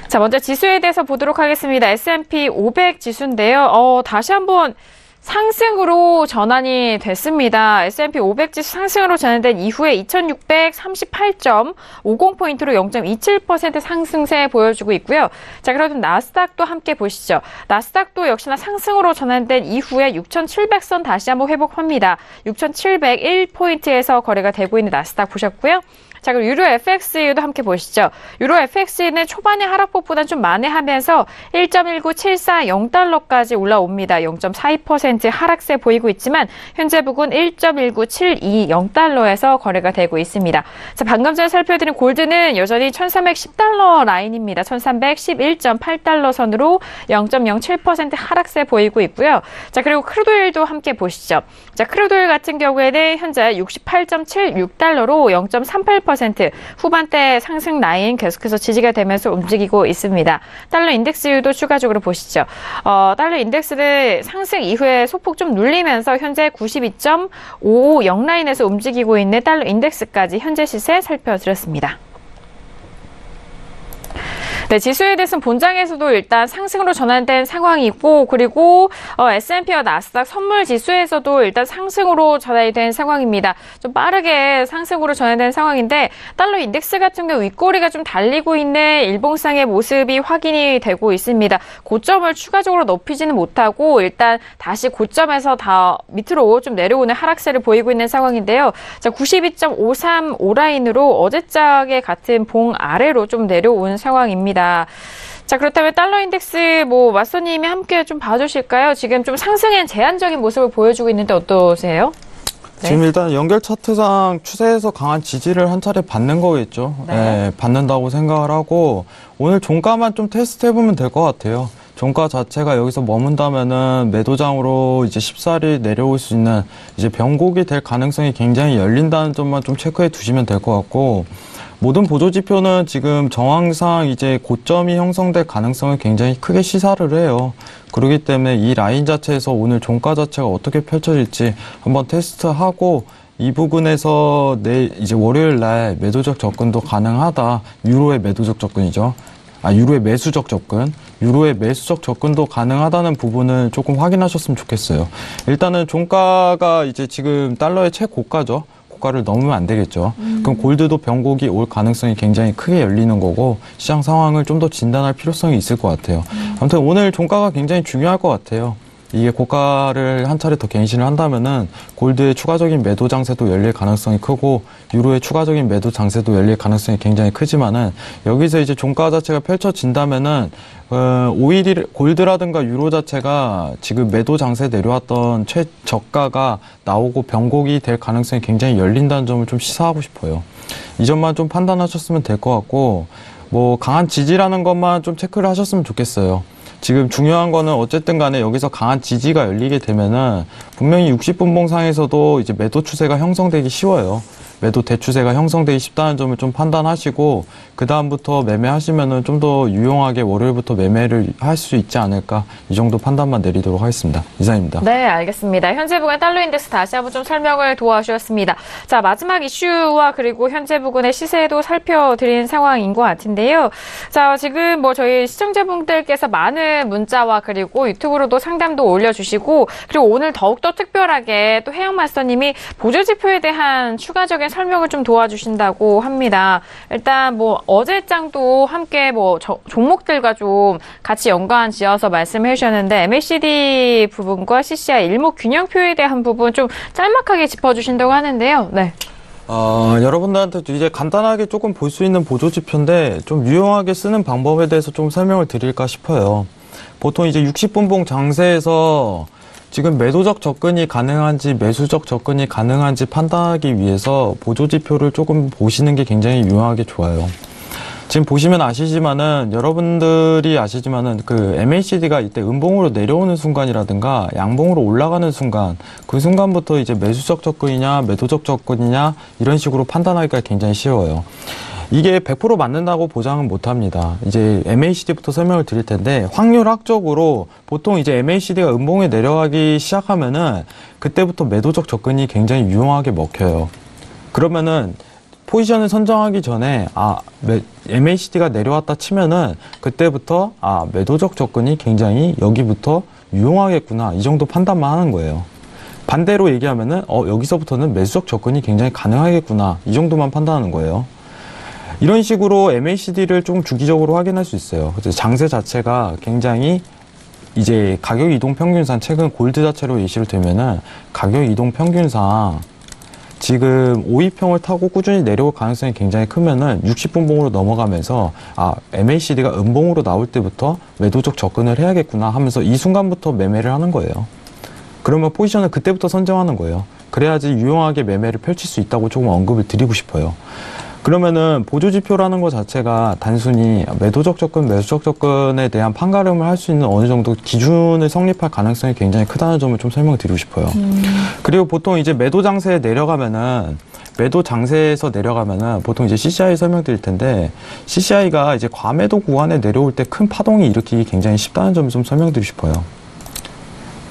자, 먼저 지수에 대해서 보도록 하겠습니다. S&P 500 지수인데요. 다시 한번 상승으로 전환이 됐습니다. S&P 500 지수 상승으로 전환된 이후에 2638.50포인트로 0.27% 상승세 보여주고 있고요. 자, 그럼 나스닥도 함께 보시죠. 나스닥도 역시나 상승으로 전환된 이후에 6700선 다시 한번 회복합니다. 6701포인트에서 거래가 되고 있는 나스닥 보셨고요. 자, 그리고 유로 FX도 함께 보시죠. 유로 FX는 초반에 하락폭보다는 좀 만회하면서 1.19740달러까지 올라옵니다. 0.42% 하락세 보이고 있지만 현재 부근 1.19720달러에서 거래가 되고 있습니다. 자, 방금 전에 살펴드린 골드는 여전히 $1,310 라인입니다. 1,311.8달러 선으로 0.07% 하락세 보이고 있고요. 자, 그리고 크루드오일도 함께 보시죠. 자, 크루드오일 같은 경우에는 현재 68.76달러로 0.38% 후반대 상승 라인 계속해서 지지가 되면서 움직이고 있습니다. 달러 인덱스도 추가적으로 보시죠. 달러 인덱스를 상승 이후에 소폭 좀 눌리면서 현재 92.550 라인에서 움직이고 있는 달러 인덱스까지 현재 시세 살펴드렸습니다. 네, 지수에 대해서는 본장에서도 일단 상승으로 전환된 상황이고, 그리고 S&P와 나스닥 선물 지수에서도 일단 상승으로 전환이 된 상황입니다. 좀 빠르게 상승으로 전환된 상황인데, 달러 인덱스 같은 경우 윗꼬리가 좀 달리고 있는 일봉상의 모습이 확인이 되고 있습니다. 고점을 추가적으로 높이지는 못하고 일단 다시 고점에서 다 밑으로 좀 내려오는 하락세를 보이고 있는 상황인데요. 자, 92.535 라인으로 어제짝의 같은 봉 아래로 좀 내려온 상황입니다. 자, 그렇다면 달러 인덱스 마스터님이 함께 좀 봐주실까요? 지금 좀 상승엔 제한적인 모습을 보여주고 있는데 어떠세요? 네. 지금 일단 연결 차트상 추세에서 강한 지지를 한 차례 받는 거겠죠. 네. 네, 받는다고 생각을 하고 오늘 종가만 좀 테스트 해보면 될 것 같아요. 종가 자체가 여기서 머문다면은 매도장으로 이제 쉽사리 내려올 수 있는 이제 변곡이 될 가능성이 굉장히 열린다는 점만 좀 체크해 두시면 될 것 같고, 모든 보조지표는 지금 정황상 이제 고점이 형성될 가능성을 굉장히 크게 시사를 해요. 그렇기 때문에 이 라인 자체에서 오늘 종가 자체가 어떻게 펼쳐질지 한번 테스트하고, 이 부분에서 이제 월요일 날 매도적 접근도 가능하다. 유로의 매도적 접근이죠. 유로의 매수적 접근. 유로의 매수적 접근도 가능하다는 부분을 조금 확인하셨으면 좋겠어요. 일단은 종가가 이제 지금 달러의 최고가죠. 고가를 넘으면 안 되겠죠. 그럼 골드도 변곡이 올 가능성이 굉장히 크게 열리는 거고, 시장 상황을 좀 더 진단할 필요성이 있을 것 같아요. 아무튼 오늘 종가가 굉장히 중요할 것 같아요. 이게 고가를 한 차례 더 갱신을 한다면은 골드의 추가적인 매도 장세도 열릴 가능성이 크고 유로의 추가적인 매도 장세도 열릴 가능성이 굉장히 크지만은 여기서 이제 종가 자체가 펼쳐진다면은 오히려 골드라든가 유로 자체가 지금 매도 장세 내려왔던 최저가가 나오고 변곡이 될 가능성이 굉장히 열린다는 점을 좀 시사하고 싶어요. 이 점만 좀 판단하셨으면 될 것 같고 뭐 강한 지지라는 것만 좀 체크를 하셨으면 좋겠어요. 지금 중요한 거는 어쨌든 간에 여기서 강한 지지가 열리게 되면은 분명히 60분봉 상에서도 이제 매도 추세가 형성되기 쉬워요. 매도 대추세가 형성되기 쉽다는 점을 좀 판단하시고 그 다음부터 매매하시면은 좀 더 유용하게 월요일부터 매매를 할 수 있지 않을까 이 정도 판단만 내리도록 하겠습니다. 이상입니다. 네, 알겠습니다. 현재 부근 달러 인덱스 다시 한번 좀 설명을 도와주셨습니다. 자, 마지막 이슈와 그리고 현재 부근의 시세도 살펴드린 상황인 것 같은데요. 자, 지금 뭐 저희 시청자분들께서 많은 문자와 그리고 유튜브로도 상담도 올려주시고 그리고 오늘 더욱더 특별하게 또 해영마스터님이 보조지표에 대한 추가적인 설명을 좀 도와주신다고 합니다. 일단 뭐 어제 장도 함께 뭐 종목들과 좀 같이 연관 지어서 말씀해 주셨는데 MACD 부분과 CCI 일목균형표에 대한 부분 좀 짤막하게 짚어주신다고 하는데요. 네. 여러분들한테 이제 간단하게 조금 볼 수 있는 보조지표인데 좀 유용하게 쓰는 방법에 대해서 좀 설명을 드릴까 싶어요. 보통 이제 60분봉 장세에서 지금 매도적 접근이 가능한지 매수적 접근이 가능한지 판단하기 위해서 보조지표를 조금 보시는 게 굉장히 유용하게 좋아요. 지금 보시면 아시지만은 여러분들이 아시지만은 그 MACD가 이때 음봉으로 내려오는 순간이라든가 양봉으로 올라가는 순간 그 순간부터 이제 매수적 접근이냐 매도적 접근이냐 이런 식으로 판단하기가 굉장히 쉬워요. 이게 100% 맞는다고 보장은 못합니다. 이제 MACD부터 설명을 드릴 텐데 확률학적으로 보통 이제 MACD가 음봉에 내려가기 시작하면은 그때부터 매도적 접근이 굉장히 유용하게 먹혀요. 그러면은 포지션을 선정하기 전에 MACD가 내려왔다 치면은 그때부터 매도적 접근이 굉장히 여기부터 유용하겠구나 이 정도 판단만 하는 거예요. 반대로 얘기하면은 여기서부터는 매수적 접근이 굉장히 가능하겠구나 이 정도만 판단하는 거예요. 이런 식으로 MACD를 좀 주기적으로 확인할 수 있어요. 그래서 장세 자체가 굉장히 이제 가격 이동 평균상 최근 골드 자체로 예시를 들면은 가격 이동 평균상 지금 5위평을 타고 꾸준히 내려올 가능성이 굉장히 크면은 60분봉으로 넘어가면서 MACD가 음봉으로 나올 때부터 매도적 접근을 해야겠구나 하면서 이 순간부터 매매를 하는 거예요. 그러면 포지션을 그때부터 선정하는 거예요. 그래야지 유용하게 매매를 펼칠 수 있다고 조금 언급을 드리고 싶어요. 그러면은 보조지표라는 것 자체가 단순히 매도적 접근, 매수적 접근에 대한 판가름을 할 수 있는 어느 정도 기준을 성립할 가능성이 굉장히 크다는 점을 좀 설명드리고 싶어요. 그리고 보통 이제 매도 장세에 내려가면은 매도 장세에서 내려가면은 보통 이제 CCI 설명드릴 텐데 CCI가 이제 과매도 구간에 내려올 때 큰 파동이 일으키기 굉장히 쉽다는 점을 좀 설명드리고 싶어요.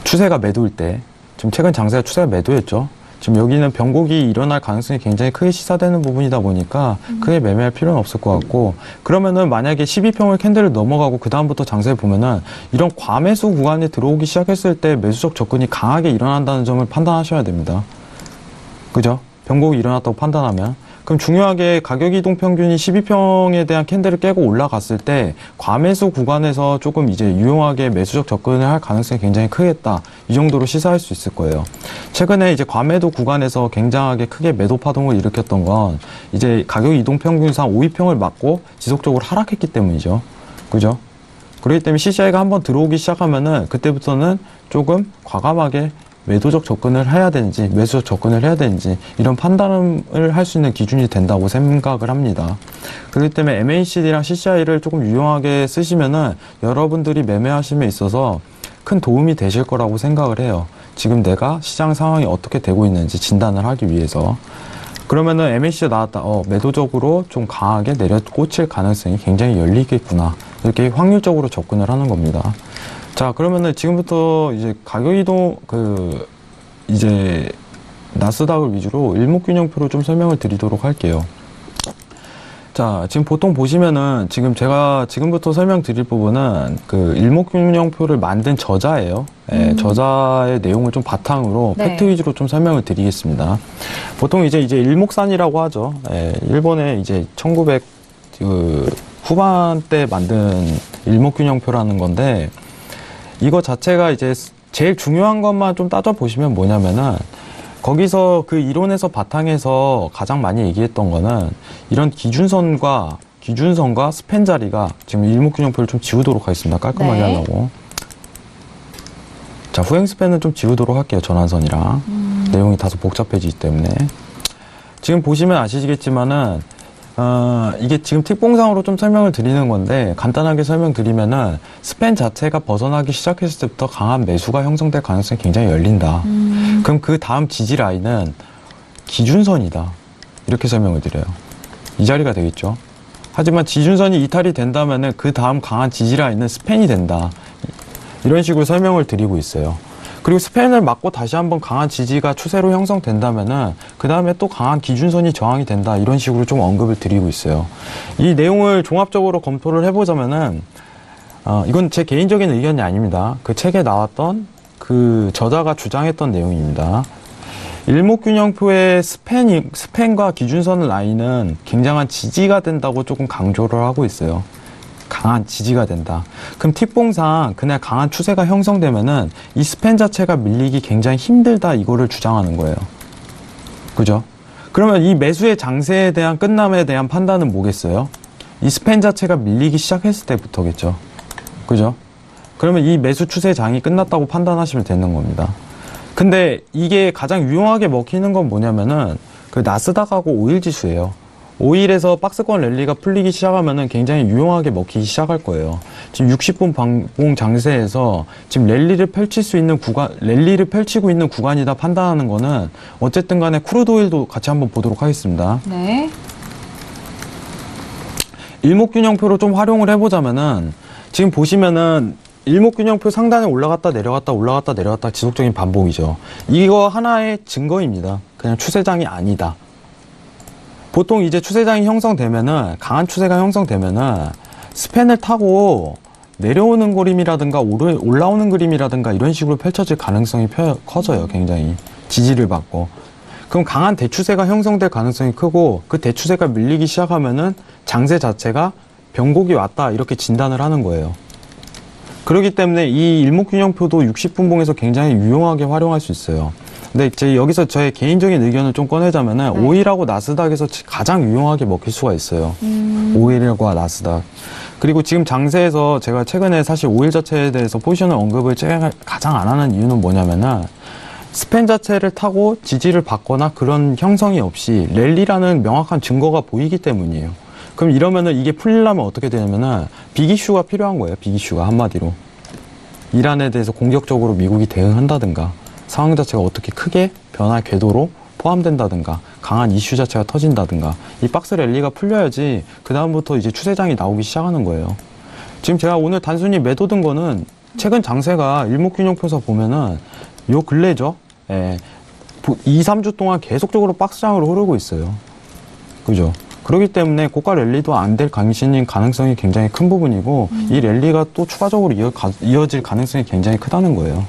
추세가 매도일 때 지금 최근 장세가 추세가 매도였죠. 지금 여기는 변곡이 일어날 가능성이 굉장히 크게 시사되는 부분이다 보니까 크게 매매할 필요는 없을 것 같고 그러면은 만약에 12평을 캔들을 넘어가고 그 다음부터 장세를 보면은 이런 과매수 구간에 들어오기 시작했을 때 매수적 접근이 강하게 일어난다는 점을 판단하셔야 됩니다. 그죠? 변곡이 일어났다고 판단하면 그럼 중요하게 가격 이동 평균이 12평에 대한 캔들을 깨고 올라갔을 때 과매수 구간에서 조금 이제 유용하게 매수적 접근을 할 가능성이 굉장히 크겠다. 이 정도로 시사할 수 있을 거예요. 최근에 이제 과매도 구간에서 굉장하게 크게 매도 파동을 일으켰던 건 이제 가격 이동 평균상 5위평을 맞고 지속적으로 하락했기 때문이죠. 그죠? 그렇기 때문에 CCI가 한번 들어오기 시작하면은 그때부터는 조금 과감하게 매도적 접근을 해야 되는지 매수적 접근을 해야 되는지 이런 판단을 할 수 있는 기준이 된다고 생각을 합니다. 그렇기 때문에 MACD랑 CCI를 조금 유용하게 쓰시면은 여러분들이 매매하심에 있어서 큰 도움이 되실 거라고 생각을 해요. 지금 내가 시장 상황이 어떻게 되고 있는지 진단을 하기 위해서. 그러면은 MACD가 나왔다. 매도적으로 좀 강하게 내려 꽂힐 가능성이 굉장히 열리겠구나. 이렇게 확률적으로 접근을 하는 겁니다. 자, 그러면은 지금부터 이제 가격 이동, 이제 나스닥을 위주로 일목균형표로 좀 설명을 드리도록 할게요. 자, 지금 보통 보시면은 지금 제가 지금부터 설명드릴 부분은 그 일목균형표를 만든 저자예요. 저자의 내용을 좀 바탕으로 팩트 위주로 좀 설명을 드리겠습니다. 보통 이제 일목산이라고 하죠. 일본의 이제 1900 후반때 만든 일목균형표라는 건데 이거 자체가 이제 제일 중요한 것만 좀 따져보시면 뭐냐면은 거기서 그 이론에서 바탕에서 가장 많이 얘기했던 거는 이런 기준선과 스팬 자리가 지금 일목균형표를 좀 지우도록 하겠습니다. 깔끔하게 네. 하려고. 자, 후행 스팬은 좀 지우도록 할게요. 전환선이랑. 내용이 다소 복잡해지기 때문에. 지금 보시면 아시겠지만은 이게 지금 틱봉상으로 좀 설명을 드리는 건데 간단하게 설명드리면은 스팬 자체가 벗어나기 시작했을 때부터 강한 매수가 형성될 가능성이 굉장히 열린다. 그럼 그 다음 지지 라인은 기준선이다. 이렇게 설명을 드려요. 이 자리가 되겠죠. 하지만 기준선이 이탈이 된다면은 그 다음 강한 지지 라인은 스팬이 된다. 이런 식으로 설명을 드리고 있어요. 그리고 스팬을 맞고 다시 한번 강한 지지가 추세로 형성된다면은 그 다음에 또 강한 기준선이 저항이 된다. 이런 식으로 좀 언급을 드리고 있어요. 이 내용을 종합적으로 검토를 해보자면은 이건 제 개인적인 의견이 아닙니다. 그 책에 나왔던 그 저자가 주장했던 내용입니다. 일목균형표의 스팬과 기준선 라인은 굉장한 지지가 된다고 조금 강조를 하고 있어요. 강한 지지가 된다. 그럼 틱봉상 그날 강한 추세가 형성되면은 이 스팬 자체가 밀리기 굉장히 힘들다 이거를 주장하는 거예요. 그죠? 그러면 이 매수의 장세에 대한 끝남에 대한 판단은 뭐겠어요? 이 스팬 자체가 밀리기 시작했을 때부터겠죠. 그죠? 그러면 이 매수 추세 장이 끝났다고 판단하시면 되는 겁니다. 근데 이게 가장 유용하게 먹히는 건 뭐냐면은 그 나스닥하고 오일 지수예요. 오일에서 박스권 랠리가 풀리기 시작하면은 굉장히 유용하게 먹히기 시작할 거예요. 지금 60분 방봉 장세에서 지금 랠리를 펼치고 있는 구간이다 판단하는 거는 어쨌든 간에 크루드 오일도 같이 한번 보도록 하겠습니다. 네. 일목균형표로 좀 활용을 해보자면은 지금 보시면은 일목균형표 상단에 올라갔다 내려갔다 지속적인 반복이죠. 이거 하나의 증거입니다. 그냥 추세장이 아니다. 보통 이제 추세장이 형성되면은 강한 추세가 형성되면은 스팬을 타고 내려오는 그림이라든가 올라오는 그림이라든가 이런 식으로 펼쳐질 가능성이 커져요. 굉장히 지지를 받고. 그럼 강한 대추세가 형성될 가능성이 크고 그 대추세가 밀리기 시작하면은 장세 자체가 변곡이 왔다 이렇게 진단을 하는 거예요. 그렇기 때문에 이 일목균형표도 60분봉에서 굉장히 유용하게 활용할 수 있어요. 근데 여기서 저의 개인적인 의견을 좀 꺼내자면은 네. 오일하고 나스닥에서 가장 유용하게 먹힐 수가 있어요. 오일과 나스닥. 그리고 지금 장세에서 제가 최근에 사실 오일 자체에 대해서 포지션을 언급을 가장 안 하는 이유는 뭐냐면은 스팬 자체를 타고 지지를 받거나 그런 형성이 없이 랠리라는 명확한 증거가 보이기 때문이에요. 그럼 이러면은 이게 풀리려면 어떻게 되냐면은 빅이슈가 필요한 거예요. 빅이슈가 한마디로. 이란에 대해서 공격적으로 미국이 대응한다든가 상황 자체가 어떻게 크게 변할 궤도로 포함된다든가 강한 이슈 자체가 터진다든가 이 박스 랠리가 풀려야지 그 다음부터 이제 추세장이 나오기 시작하는 거예요. 지금 제가 오늘 단순히 매도든 거는 최근 장세가 일목균형표에서 보면은 요 근래죠. 예, 2, 3주 동안 계속적으로 박스장으로 흐르고 있어요. 그죠? 그렇기 때문에 고가 랠리도 안 될 가능성이 굉장히 큰 부분이고 이 랠리가 또 추가적으로 이어질 가능성이 굉장히 크다는 거예요.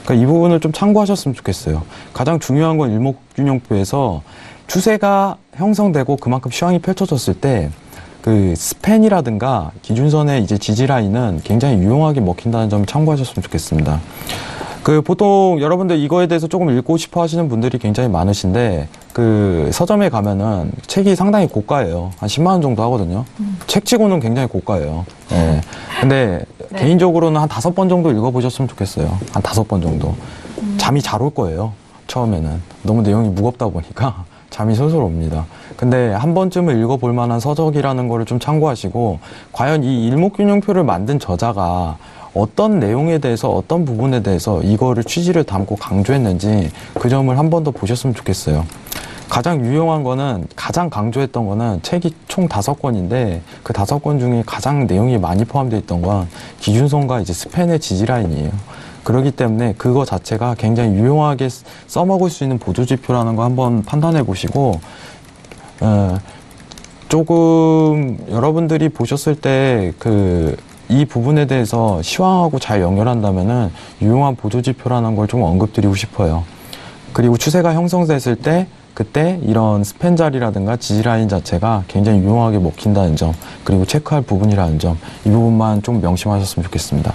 그러니까 이 부분을 좀 참고하셨으면 좋겠어요. 가장 중요한 건 일목균형표에서 추세가 형성되고 그만큼 시황이 펼쳐졌을 때 그 스팬이라든가 기준선의 이제 지지 라인은 굉장히 유용하게 먹힌다는 점을 참고하셨으면 좋겠습니다. 그 보통 여러분들 이거에 대해서 조금 읽고 싶어 하시는 분들이 굉장히 많으신데 그 서점에 가면은 책이 상당히 고가예요. 한 10만 원 정도 하거든요. 책치고는 굉장히 고가예요. 예. 근데 네. 개인적으로는 한 5번 정도 읽어보셨으면 좋겠어요. 한 5번 정도. 잠이 잘 올 거예요. 처음에는. 너무 내용이 무겁다 보니까 잠이 솔솔 옵니다. 근데 한 번쯤은 읽어볼 만한 서적이라는 거를 좀 참고하시고 과연 이 일목균형표를 만든 저자가 어떤 내용에 대해서 어떤 부분에 대해서 이거를 취지를 담고 강조했는지 그 점을 한 번 더 보셨으면 좋겠어요. 가장 유용한 거는 가장 강조했던 거는 책이 총 5권인데 그 5권 중에 가장 내용이 많이 포함되어 있던 건 기준선과 이제 스팬의 지지라인이에요. 그렇기 때문에 그거 자체가 굉장히 유용하게 써먹을 수 있는 보조지표라는 거 한번 판단해 보시고 조금 여러분들이 보셨을 때 이 부분에 대해서 시황하고 잘 연결한다면은 유용한 보조지표라는 걸 좀 언급드리고 싶어요. 그리고 추세가 형성됐을 때 그때 이런 스팬 자리라든가 지지라인 자체가 굉장히 유용하게 먹힌다는 점, 그리고 체크할 부분이라는 점, 이 부분만 좀 명심하셨으면 좋겠습니다.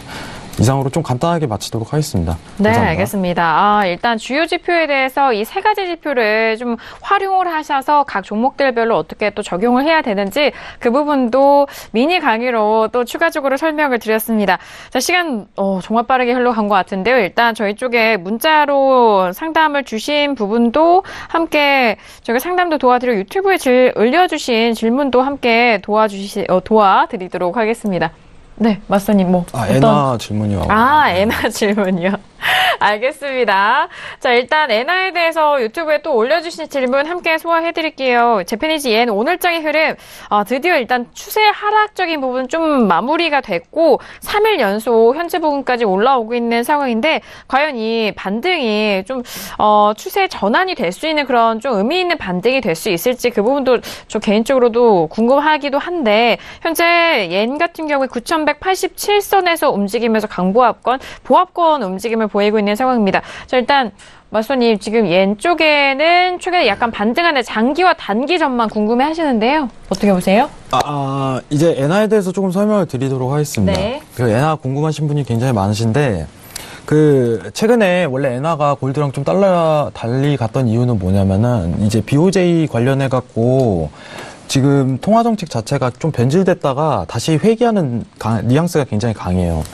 이상으로 좀 간단하게 마치도록 하겠습니다. 네, 감사합니다. 알겠습니다. 일단 주요 지표에 대해서 이 세 가지 지표를 좀 활용을 하셔서 각 종목들별로 어떻게 또 적용을 해야 되는지 그 부분도 미니 강의로 또 추가적으로 설명을 드렸습니다. 자, 시간 정말 빠르게 흘러간 것 같은데요. 일단 저희 쪽에 문자로 상담을 주신 부분도 함께 저희가 상담도 도와드리고 유튜브에 올려주신 질문도 함께 도와드리도록 하겠습니다. 네, 마스터님 엔화 질문이요. 엔화 질문이요. 알겠습니다. 자, 일단 엔화에 대해서 유튜브에 또 올려주신 질문 함께 소화해드릴게요. 재패니지 옌 오늘장의 흐름, 드디어 일단 추세 하락적인 부분 좀 마무리가 됐고 3일 연속 현재 부근까지 올라오고 있는 상황인데 과연 이 반등이 좀 추세 전환이 될 수 있는 그런 좀 의미 있는 반등이 될 수 있을지 그 부분도 저 개인적으로도 궁금하기도 한데 현재 옌 같은 경우에 9,187선에서 움직이면서 강보합권, 보합권 움직임을 보이고 있는 상황입니다. 자, 일단 마스터님 지금 옌 쪽에는 최근에 약간 반등하는 장기와 단기 전망 궁금해 하시는데요. 어떻게 보세요? 이제 엔화에 대해서 조금 설명을 드리도록 하겠습니다. 네. 그 엔화 궁금하신 분이 굉장히 많으신데 최근에 원래 엔화가 골드랑 좀 달리 갔던 이유는 뭐냐면은 이제 BOJ 관련해 갖고 지금 통화정책 자체가 좀 변질됐다가 다시 회귀하는 뉘앙스가 굉장히 강해요.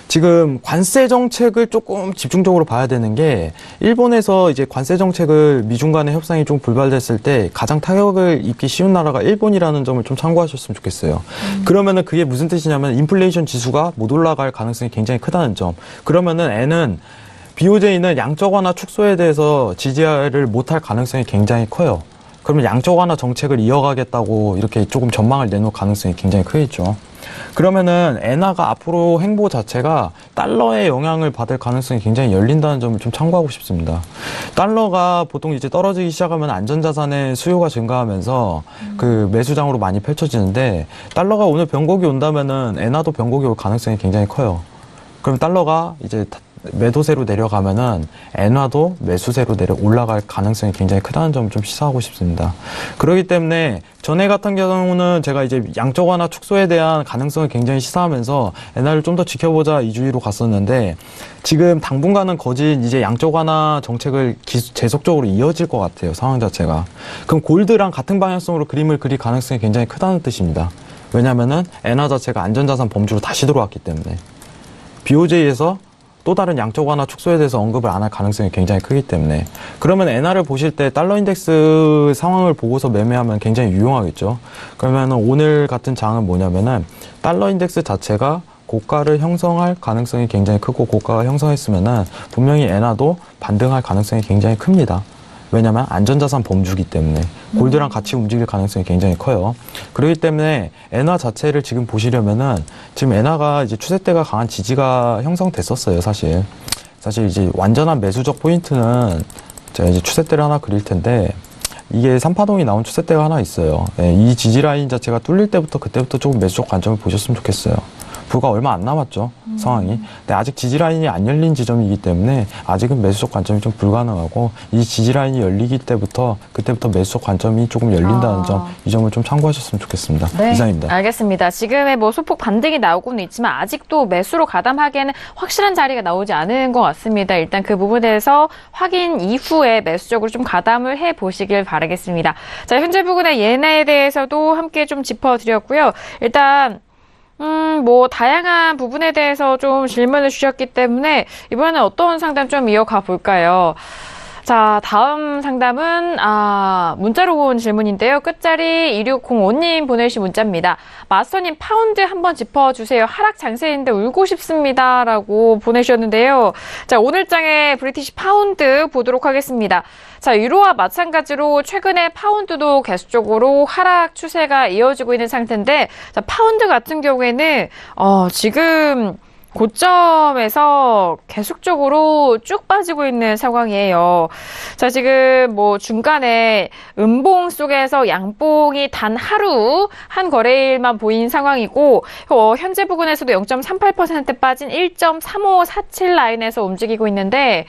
지금 관세 정책을 조금 집중적으로 봐야 되는 게 일본에서 이제 관세 정책을 미중 간의 협상이 좀 불발됐을 때 가장 타격을 입기 쉬운 나라가 일본이라는 점을 좀 참고하셨으면 좋겠어요. 그러면은 그게 무슨 뜻이냐면 인플레이션 지수가 못 올라갈 가능성이 굉장히 크다는 점. 그러면은 BOJ는 양적 완화 축소에 대해서 지지를 못할 가능성이 굉장히 커요. 그러면 양적 완화 정책을 이어가겠다고 이렇게 조금 전망을 내놓을 가능성이 굉장히 크겠죠. 그러면은 엔화가 앞으로 행보 자체가 달러의 영향을 받을 가능성이 굉장히 열린다는 점을 좀 참고하고 싶습니다. 달러가 보통 이제 떨어지기 시작하면 안전자산의 수요가 증가하면서 그 매수장으로 많이 펼쳐지는데 달러가 오늘 변곡이 온다면은 엔화도 변곡이 올 가능성이 굉장히 커요. 그럼 달러가 이제 매도세로 내려가면은 엔화도 매수세로 올라갈 가능성이 굉장히 크다는 점을 좀 시사하고 싶습니다. 그렇기 때문에 전에 같은 경우는 제가 이제 양적 완화 축소에 대한 가능성을 굉장히 시사하면서 엔화를 좀 더 지켜보자 이 주의로 갔었는데 지금 당분간은 거진 이제 양적 완화 정책을 계속적으로 이어질 것 같아요. 상황 자체가. 그럼 골드랑 같은 방향성으로 그림을 그릴 가능성이 굉장히 크다는 뜻입니다. 왜냐면은 엔화 자체가 안전자산 범주로 다시 들어왔기 때문에 BOJ에서 또 다른 양적 완화 축소에 대해서 언급을 안 할 가능성이 굉장히 크기 때문에 그러면 엔화를 보실 때 달러 인덱스 상황을 보고서 매매하면 굉장히 유용하겠죠. 그러면 오늘 같은 장은 뭐냐면은 달러 인덱스 자체가 고가를 형성할 가능성이 굉장히 크고 고가가 형성했으면은 분명히 엔화도 반등할 가능성이 굉장히 큽니다. 왜냐면 안전자산 범주기 때문에 골드랑 같이 움직일 가능성이 굉장히 커요. 그렇기 때문에 엔화 자체를 지금 보시려면은 지금 엔화가 이제 추세대가 강한 지지가 형성됐었어요, 사실 이제 완전한 매수적 포인트는 제가 이제 추세대를 하나 그릴 텐데 이게 3파동이 나온 추세대가 하나 있어요. 이 지지 라인 자체가 뚫릴 때부터 그때부터 조금 매수적 관점을 보셨으면 좋겠어요. 불과 얼마 안 남았죠, 상황이. 근데 아직 지지 라인이 안 열린 지점이기 때문에 아직은 매수적 관점이 좀 불가능하고 이 지지 라인이 열리기 때부터 그때부터 매수적 관점이 조금 열린다는 점, 이 점을 좀 참고하셨으면 좋겠습니다. 네, 이상입니다. 알겠습니다. 지금의 소폭 반등이 나오고는 있지만 아직도 매수로 가담하기에는 확실한 자리가 나오지 않은 것 같습니다. 일단 그 부분에 대해서 확인 이후에 매수적으로 좀 가담을 해보시길 바라겠습니다. 자, 현재 부근의 엔화에 대해서도 함께 좀 짚어드렸고요. 일단 다양한 부분에 대해서 좀 질문을 주셨기 때문에 이번에는 어떤 상담 좀 이어가 볼까요? 자, 다음 상담은 문자로 온 질문인데요. 끝자리 2605님 보내주신 문자입니다. 마스터님 파운드 한번 짚어주세요. 하락 장세인데 울고 싶습니다. 라고 보내주셨는데요. 자, 오늘장의 브리티시 파운드 보도록 하겠습니다. 자, 유로와 마찬가지로 최근에 파운드도 계속적으로 하락 추세가 이어지고 있는 상태인데, 자, 파운드 같은 경우에는 지금 고점에서 계속적으로 쭉 빠지고 있는 상황이에요. 자, 지금 중간에 음봉 속에서 양봉이 단 하루 한 거래일만 보인 상황이고, 현재 부근에서도 0.38% 빠진 1.3547 라인에서 움직이고 있는데,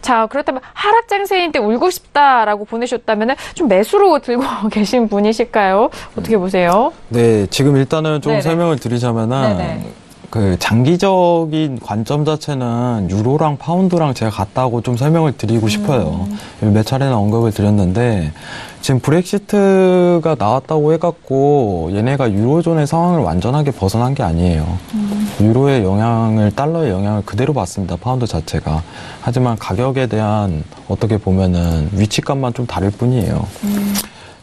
자, 그렇다면 하락 장세인데 울고 싶다라고 보내셨다면 좀 매수로 들고 계신 분이실까요? 어떻게 보세요? 네, 지금 일단은 좀 네네. 설명을 드리자면은 네네. 그 장기적인 관점 자체는 유로랑 파운드랑 제가 같다고 좀 설명을 드리고 싶어요. 몇 차례나 언급을 드렸는데 지금 브렉시트가 나왔다고 해갖고 얘네가 유로존의 상황을 완전하게 벗어난 게 아니에요. 유로의 영향을, 달러의 영향을 그대로 받습니다. 파운드 자체가. 하지만 가격에 대한 어떻게 보면은 위치감만 좀 다를 뿐이에요.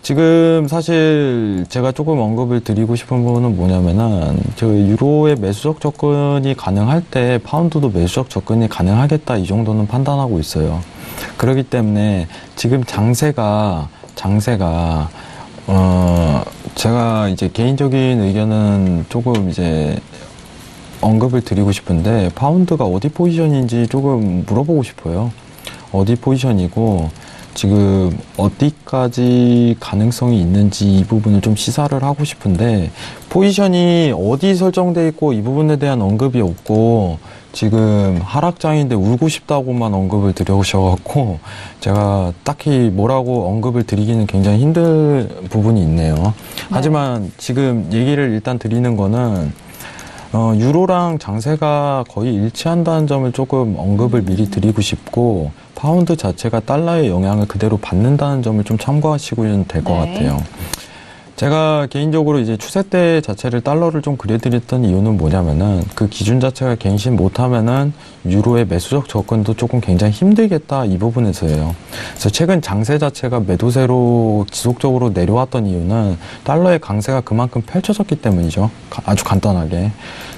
지금 사실 제가 조금 언급을 드리고 싶은 부분은 뭐냐면은 저 유로의 매수적 접근이 가능할 때 파운드도 매수적 접근이 가능하겠다 이 정도는 판단하고 있어요. 그렇기 때문에 지금 장세가 제가 이제 개인적인 의견은 조금 이제 언급을 드리고 싶은데 파운드가 어디 포지션인지 조금 물어보고 싶어요. 어디 포지션이고 지금 어디까지 가능성이 있는지 이 부분을 좀 시사를 하고 싶은데 포지션이 어디 설정돼 있고 이 부분에 대한 언급이 없고 지금 하락장인데 울고 싶다고만 언급을 드려오셔갖고 제가 딱히 뭐라고 언급을 드리기는 굉장히 힘든 부분이 있네요. 하지만 지금 얘기를 일단 드리는 거는 유로랑 장세가 거의 일치한다는 점을 조금 언급을 미리 드리고 싶고 파운드 자체가 달러의 영향을 그대로 받는다는 점을 좀 참고하시면 될 것 같아요. 제가 개인적으로 이제 추세 때 자체를 달러를 좀 그려드렸던 이유는 뭐냐면은 그 기준 자체가 갱신 못하면은 유로의 매수적 접근도 조금 굉장히 힘들겠다 이 부분에서예요. 그래서 최근 장세 자체가 매도세로 지속적으로 내려왔던 이유는 달러의 강세가 그만큼 펼쳐졌기 때문이죠. 아주 간단하게.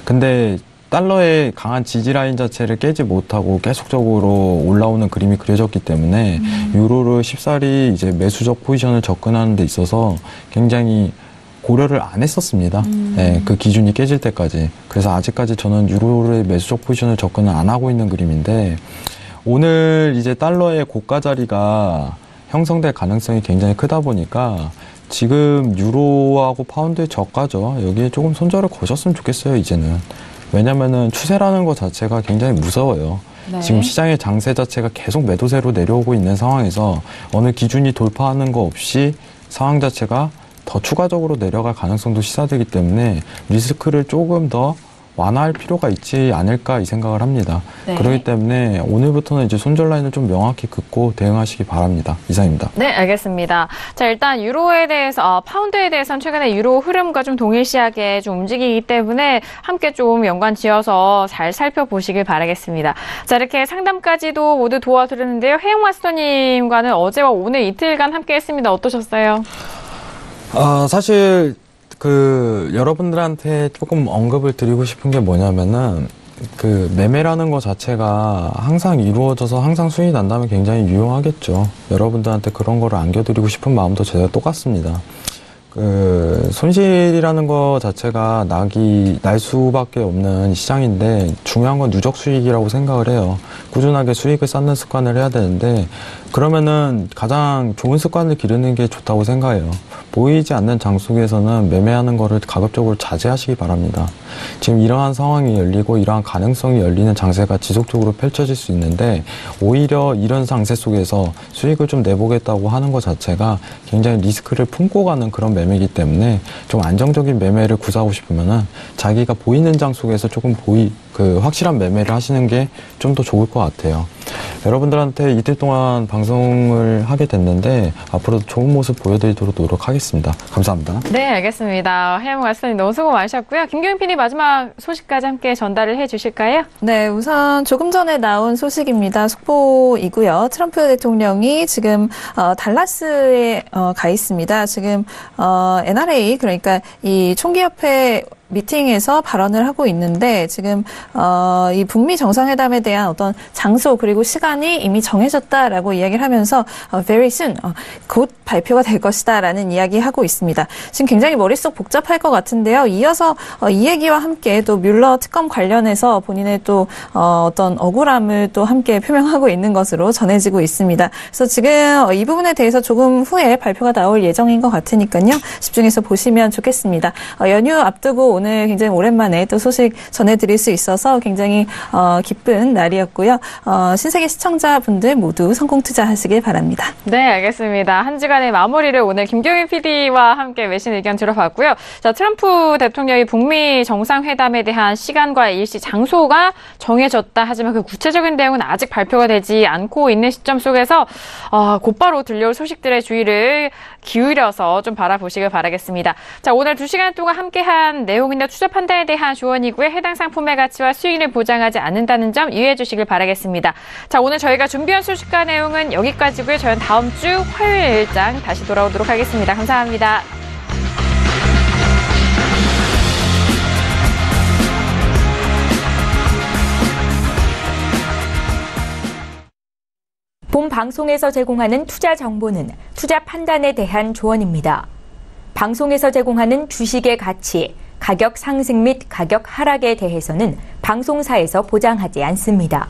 근데 달러의 강한 지지 라인 자체를 깨지 못하고 계속적으로 올라오는 그림이 그려졌기 때문에 유로를 쉽사리 이제 매수적 포지션을 접근하는 데 있어서 굉장히 고려를 안 했었습니다. 네, 그 기준이 깨질 때까지. 그래서 아직까지 저는 유로의 매수적 포지션을 접근을 안 하고 있는 그림인데 오늘 이제 달러의 고가 자리가 형성될 가능성이 굉장히 크다 보니까 지금 유로하고 파운드의 저가죠. 여기에 조금 손절을 거셨으면 좋겠어요, 이제는. 왜냐면은 추세라는 것 자체가 굉장히 무서워요. 네. 지금 시장의 장세 자체가 계속 매도세로 내려오고 있는 상황에서 어느 기준이 돌파하는 거 없이 상황 자체가 더 추가적으로 내려갈 가능성도 시사되기 때문에 리스크를 조금 더 완화할 필요가 있지 않을까 이 생각을 합니다. 네. 그렇기 때문에 오늘부터는 이제 손절 라인을 좀 명확히 긋고 대응하시기 바랍니다. 이상입니다. 네, 알겠습니다. 자, 일단 유로에 대해서, 파운드에 대해서는 최근에 유로 흐름과 좀 동일시하게 좀 움직이기 때문에 함께 좀 연관 지어서 잘 살펴보시길 바라겠습니다. 자, 이렇게 상담까지도 모두 도와드렸는데요. 혜영 마스터님과는 어제와 오늘 이틀간 함께 했습니다. 어떠셨어요? 사실 여러분들한테 조금 언급을 드리고 싶은 게 뭐냐면은 매매라는 것 자체가 항상 이루어져서 항상 수익이 난다면 굉장히 유용하겠죠. 여러분들한테 그런 거를 안겨드리고 싶은 마음도 제가 똑같습니다. 손실이라는 것 자체가 날 수밖에 없는 시장인데 중요한 건 누적 수익이라고 생각을 해요. 꾸준하게 수익을 쌓는 습관을 해야 되는데 그러면은 가장 좋은 습관을 기르는 게 좋다고 생각해요. 보이지 않는 장 속에서는 매매하는 거를 가급적으로 자제하시기 바랍니다. 지금 이러한 상황이 열리고 이러한 가능성이 열리는 장세가 지속적으로 펼쳐질 수 있는데 오히려 이런 장세 속에서 수익을 좀 내보겠다고 하는 것 자체가 굉장히 리스크를 품고 가는 그런 매매이기 때문에 좀 안정적인 매매를 구사하고 싶으면은 자기가 보이는 장 속에서 조금 확실한 매매를 하시는 게 좀 더 좋을 것 같아요. 여러분들한테 이틀 동안 방송을 하게 됐는데 앞으로도 좋은 모습 보여드리도록 노력하겠습니다. 감사합니다. 네, 알겠습니다. 혜영 마스터님 너무 수고 많으셨고요. 김경민 PD 마지막 소식까지 함께 전달을 해주실까요? 네, 우선 조금 전에 나온 소식입니다. 속보이고요. 트럼프 대통령이 지금 달라스에 가 있습니다. 지금 NRA 그러니까 이 총기협회 미팅에서 발언을 하고 있는데 지금 이 북미 정상회담에 대한 어떤 장소 그리고 시간이 이미 정해졌다라고 이야기를 하면서 very soon 곧 발표가 될 것이다라는 이야기하고 있습니다. 지금 굉장히 머릿속 복잡할 것 같은데요. 이어서 이 얘기와 함께 또 뮬러 특검 관련해서 본인의 또 어떤 억울함을 또 함께 표명하고 있는 것으로 전해지고 있습니다. 그래서 지금 이 부분에 대해서 조금 후에 발표가 나올 예정인 것 같으니까요. 집중해서 보시면 좋겠습니다. 연휴 앞두고 오늘 오늘 굉장히 오랜만에 또 소식 전해드릴 수 있어서 굉장히 기쁜 날이었고요. 신세계 시청자분들 모두 성공 투자하시길 바랍니다. 네, 알겠습니다. 한 주간의 마무리를 오늘 김경일 PD와 함께 외신 의견 들어봤고요. 자, 트럼프 대통령이 북미 정상회담에 대한 시간과 일시, 장소가 정해졌다 하지만 그 구체적인 내용은 아직 발표가 되지 않고 있는 시점 속에서 곧바로 들려올 소식들의 주의를 기울여서 좀 바라보시길 바라겠습니다. 자, 오늘 2시간 동안 함께한 내용이나 투자 판단에 대한 조언이고요. 해당 상품의 가치와 수익을 보장하지 않는다는 점 유의해 주시길 바라겠습니다. 자, 오늘 저희가 준비한 소식과 내용은 여기까지고요. 저희는 다음 주 화요일 일장 다시 돌아오도록 하겠습니다. 감사합니다. 본 방송에서 제공하는 투자 정보는 투자 판단에 대한 조언입니다. 방송에서 제공하는 주식의 가치, 가격 상승 및 가격 하락에 대해서는 방송사에서 보장하지 않습니다.